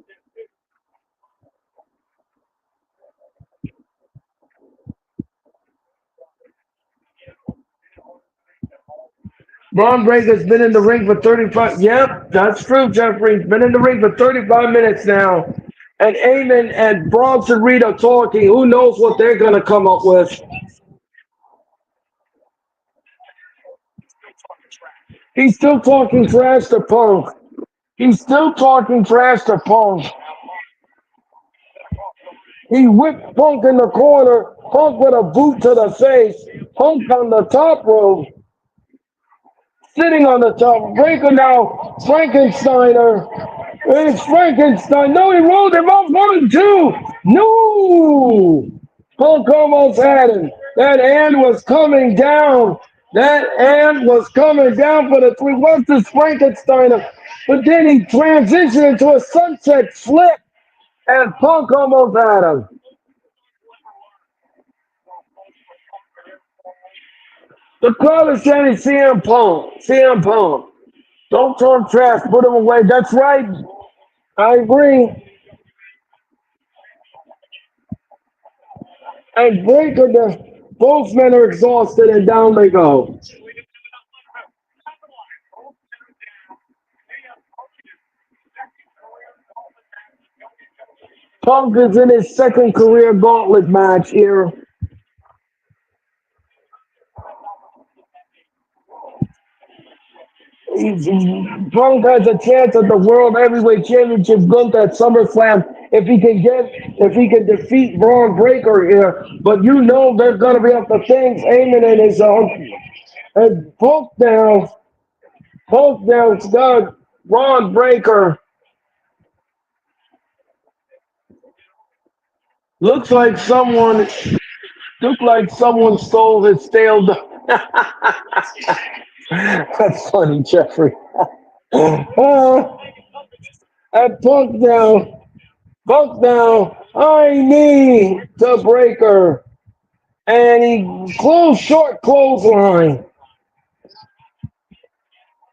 Braun Breaker's been in the ring for 35. Yep, that's true, Jeffrey. He's been in the ring for 35 minutes now. And Eamon and Bronson Reed are talking. Who knows what they're going to come up with? He's still talking trash to Punk. He's still talking trash to Punk. He whipped Punk in the corner. Punk with a boot to the face. Punk on the top rope. Sitting on the top. Breaker now. Frankensteiner. It's Frankenstein. No, he rolled him up. 1 and 2. No. Punk almost had him. That hand was coming down. That hand was coming down for the three. What's this Frankensteiner? But then he transitioned into a sunset flip. And Punk almost had him. The crowd is chanting CM Punk. CM Punk. Don't talk trash. Put him away. That's right. I agree. And Breaker, both men are exhausted, and down they go. Punk is in his second career gauntlet match here. Punk has a chance at the World Heavyweight Championship Gunther at SummerSlam if he can defeat Braun Breaker here. But you know there's gonna be other things aiming in his own. And Punk down's got Braun Breaker. Looks like someone stole his stale. That's funny, Jeffrey. uh, and Punk down, I need the Breaker. And he short clothesline.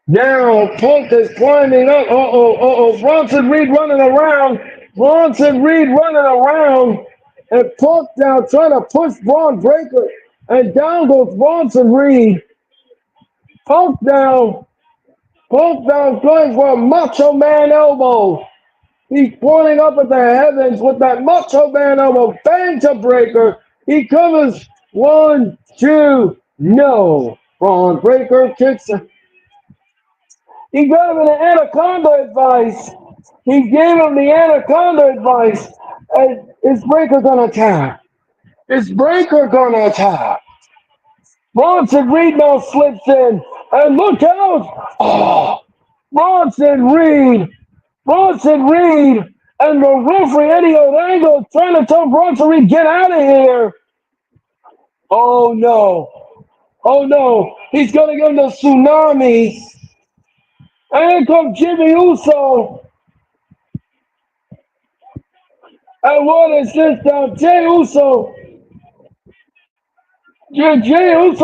Now Punk is climbing up. Bronson Reed running around. And Punk now trying to push Braun Breaker. And down goes Bronson Reed. Punk down going for a Macho Man elbow. He's pointing up at the heavens with that Macho Man elbow. Bang to Breaker. He covers. 1, 2, no. Braun Breaker kicks. He gave him the Anaconda advice. He gave him the Anaconda advice. And is Breaker gonna attack? Bronson Reed now slips in. And look out! Oh, Bronson Reed. And the referee Eddie Orango trying to tell Bronson Reed, get out of here. Oh no. He's gonna give him the tsunami. And here comes Jimmy Uso. And what is this now? Jay Uso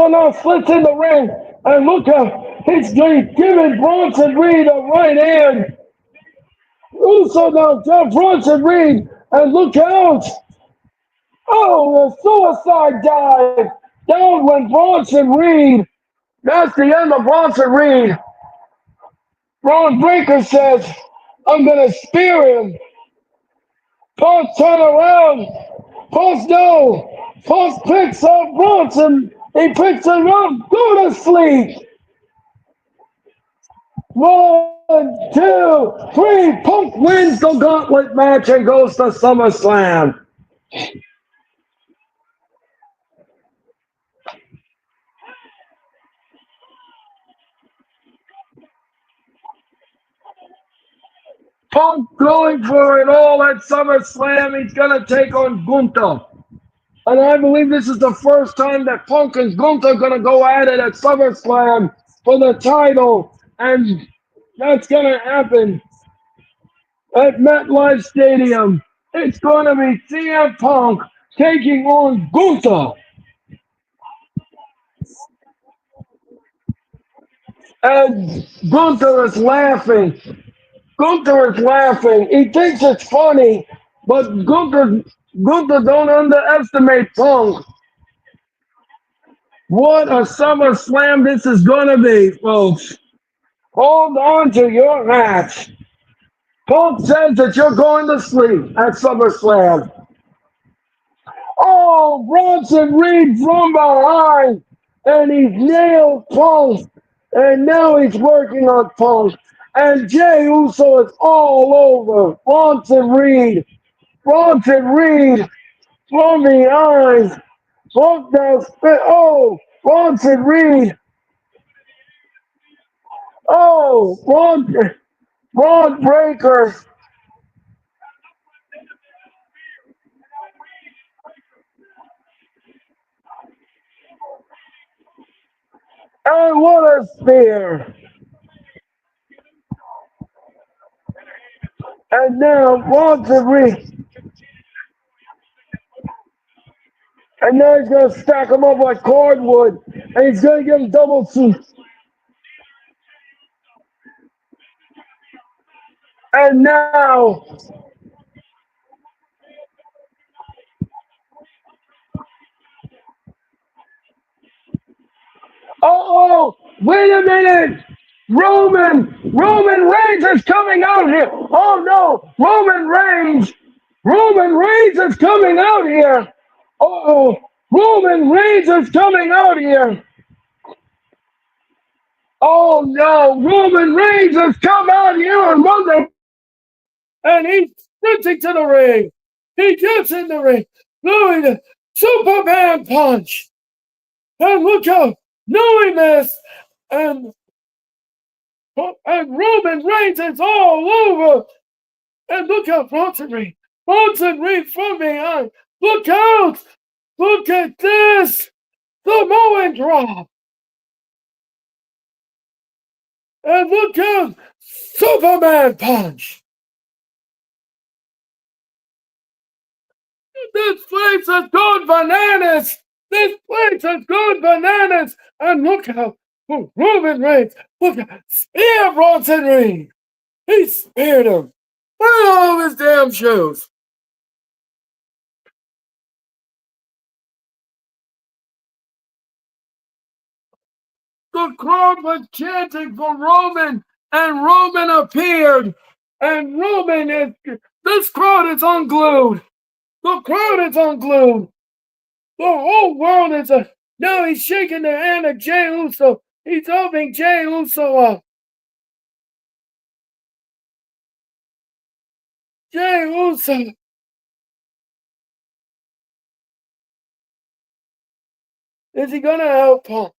now splits in the ring. And look how he's giving Bronson Reed a right hand. Uso now jump Bronson Reed. And look out. Oh, the suicide dive. Down went Bronson Reed. That's the end of Bronson Reed. Braun Breaker says, I'm going to spear him. Punk turn around. Punk picks up Bronson. He picks him up. Go to sleep. 1, 2, 3. Punk wins the gauntlet match and goes to SummerSlam. Punk going for it all at SummerSlam. He's going to take on Gunther. And I believe this is the first time that Punk and Gunther are going to go at it at SummerSlam for the title. And that's going to happen at MetLife Stadium. It's going to be CM Punk taking on Gunther. And Gunther is laughing. He thinks it's funny, but Gunther don't underestimate Punk. What a SummerSlam this is going to be, folks. Hold on to your hats. Punk says that you're going to sleep at SummerSlam. Oh, Bronson Reed from behind, and he's nailed Punk, and now he's working on Punk. And Jey Uso is all over Bronson Reed from behind. Punk down spit. Oh, Bronson Reed. Oh, Braun Breaker. And what a spear. And now Bronson Reed. And now he's going to stack them up like cardwood. And he's going to give him double suits. And now, wait a minute. Roman Reigns is coming out here. Oh no, Roman Reigns Roman Reigns is coming out here. Oh, Roman Reigns is coming out here. Oh no, Roman Reigns has come out here on Monday. And he's sprinting to the ring. He gets in the ring, doing the Superman punch. And look out, no he missed. And Roman Reigns is all over. And look out, Bronson Reed. Bronson Reed from behind. Look out! Look at this! The Samoan drop! And look out! Superman punch! This place has gone bananas! This place has gone bananas! And look out! Roman Reigns! Look out! Spear Bronson Reed! He speared him! With all of his damn shoes! The crowd was chanting for Roman, and Roman appeared. And Roman is, this crowd is unglued. The crowd is unglued. The whole world is now he's shaking the hand of Jey Uso. He's helping Jey Uso up. Jey Uso. Is he gonna help Punk?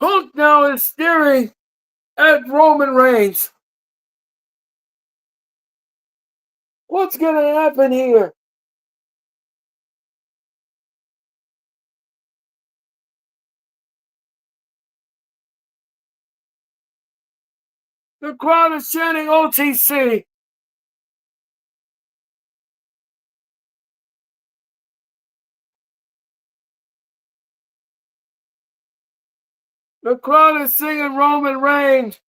Punk now is staring at Roman Reigns. What's gonna happen here? The crowd is chanting OTC. The crowd is singing Roman Reigns.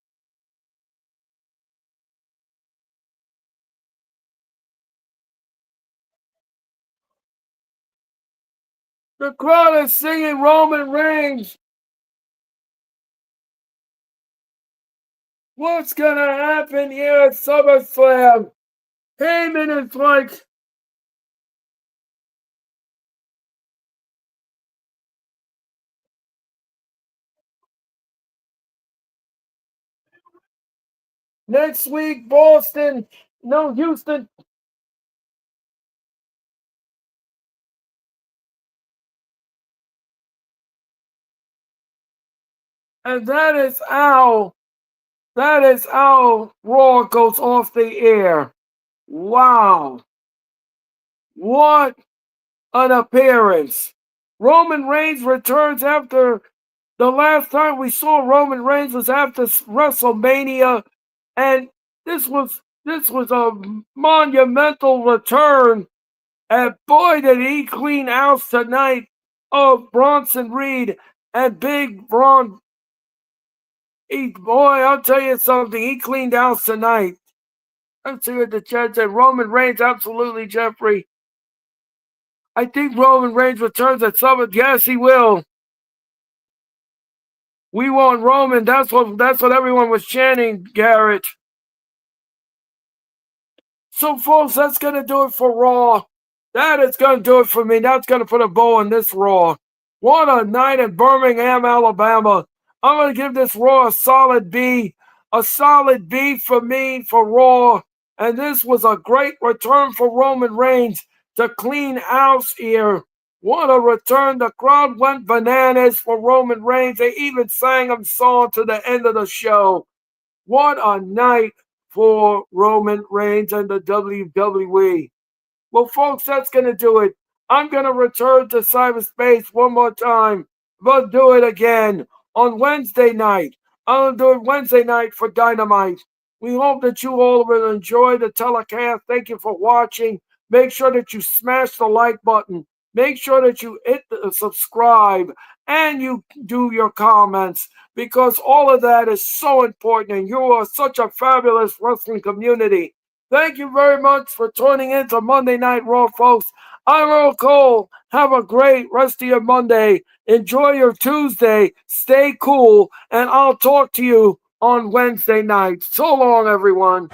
The crowd is singing Roman Reigns. What's gonna happen here at SummerSlam? Heyman is like, next week, Boston, no, Houston. And that is how Raw goes off the air. Wow. What an appearance. Roman Reigns returns after the last time we saw Roman Reigns was after WrestleMania, and this was a monumental return. And boy, did he clean house tonight of Bronson Reed and Big Braun. Boy, I'll tell you something. He cleaned house tonight. Let's see what the chat said. Roman Reigns, absolutely, Jeffrey. I think Roman Reigns returns at Summit. Yes, he will. We want Roman. That's what everyone was chanting, Garrett. So, folks, that's going to do it for Raw. That is going to do it for me. That's going to put a bow on this Raw. What a night in Birmingham, Alabama. I'm going to give this Raw a solid B. A solid B for me for Raw. And this was a great return for Roman Reigns to clean house here. What a return. The crowd went bananas for Roman Reigns. They even sang him song to the end of the show. What a night for Roman Reigns and the WWE. Well, folks, that's going to do it. I'm going to return to cyberspace one more time. We'll do it again on Wednesday night. I'll do it Wednesday night for Dynamite. We hope that you all will enjoy the telecast. Thank you for watching. Make sure that you smash the like button. Make sure that you hit the subscribe and you do your comments, because all of that is so important, and you are such a fabulous wrestling community. Thank you very much for tuning in to Monday Night Raw, folks. I'm Earl Cole. Have a great rest of your Monday. Enjoy your Tuesday. Stay cool, and I'll talk to you on Wednesday night. So long, everyone.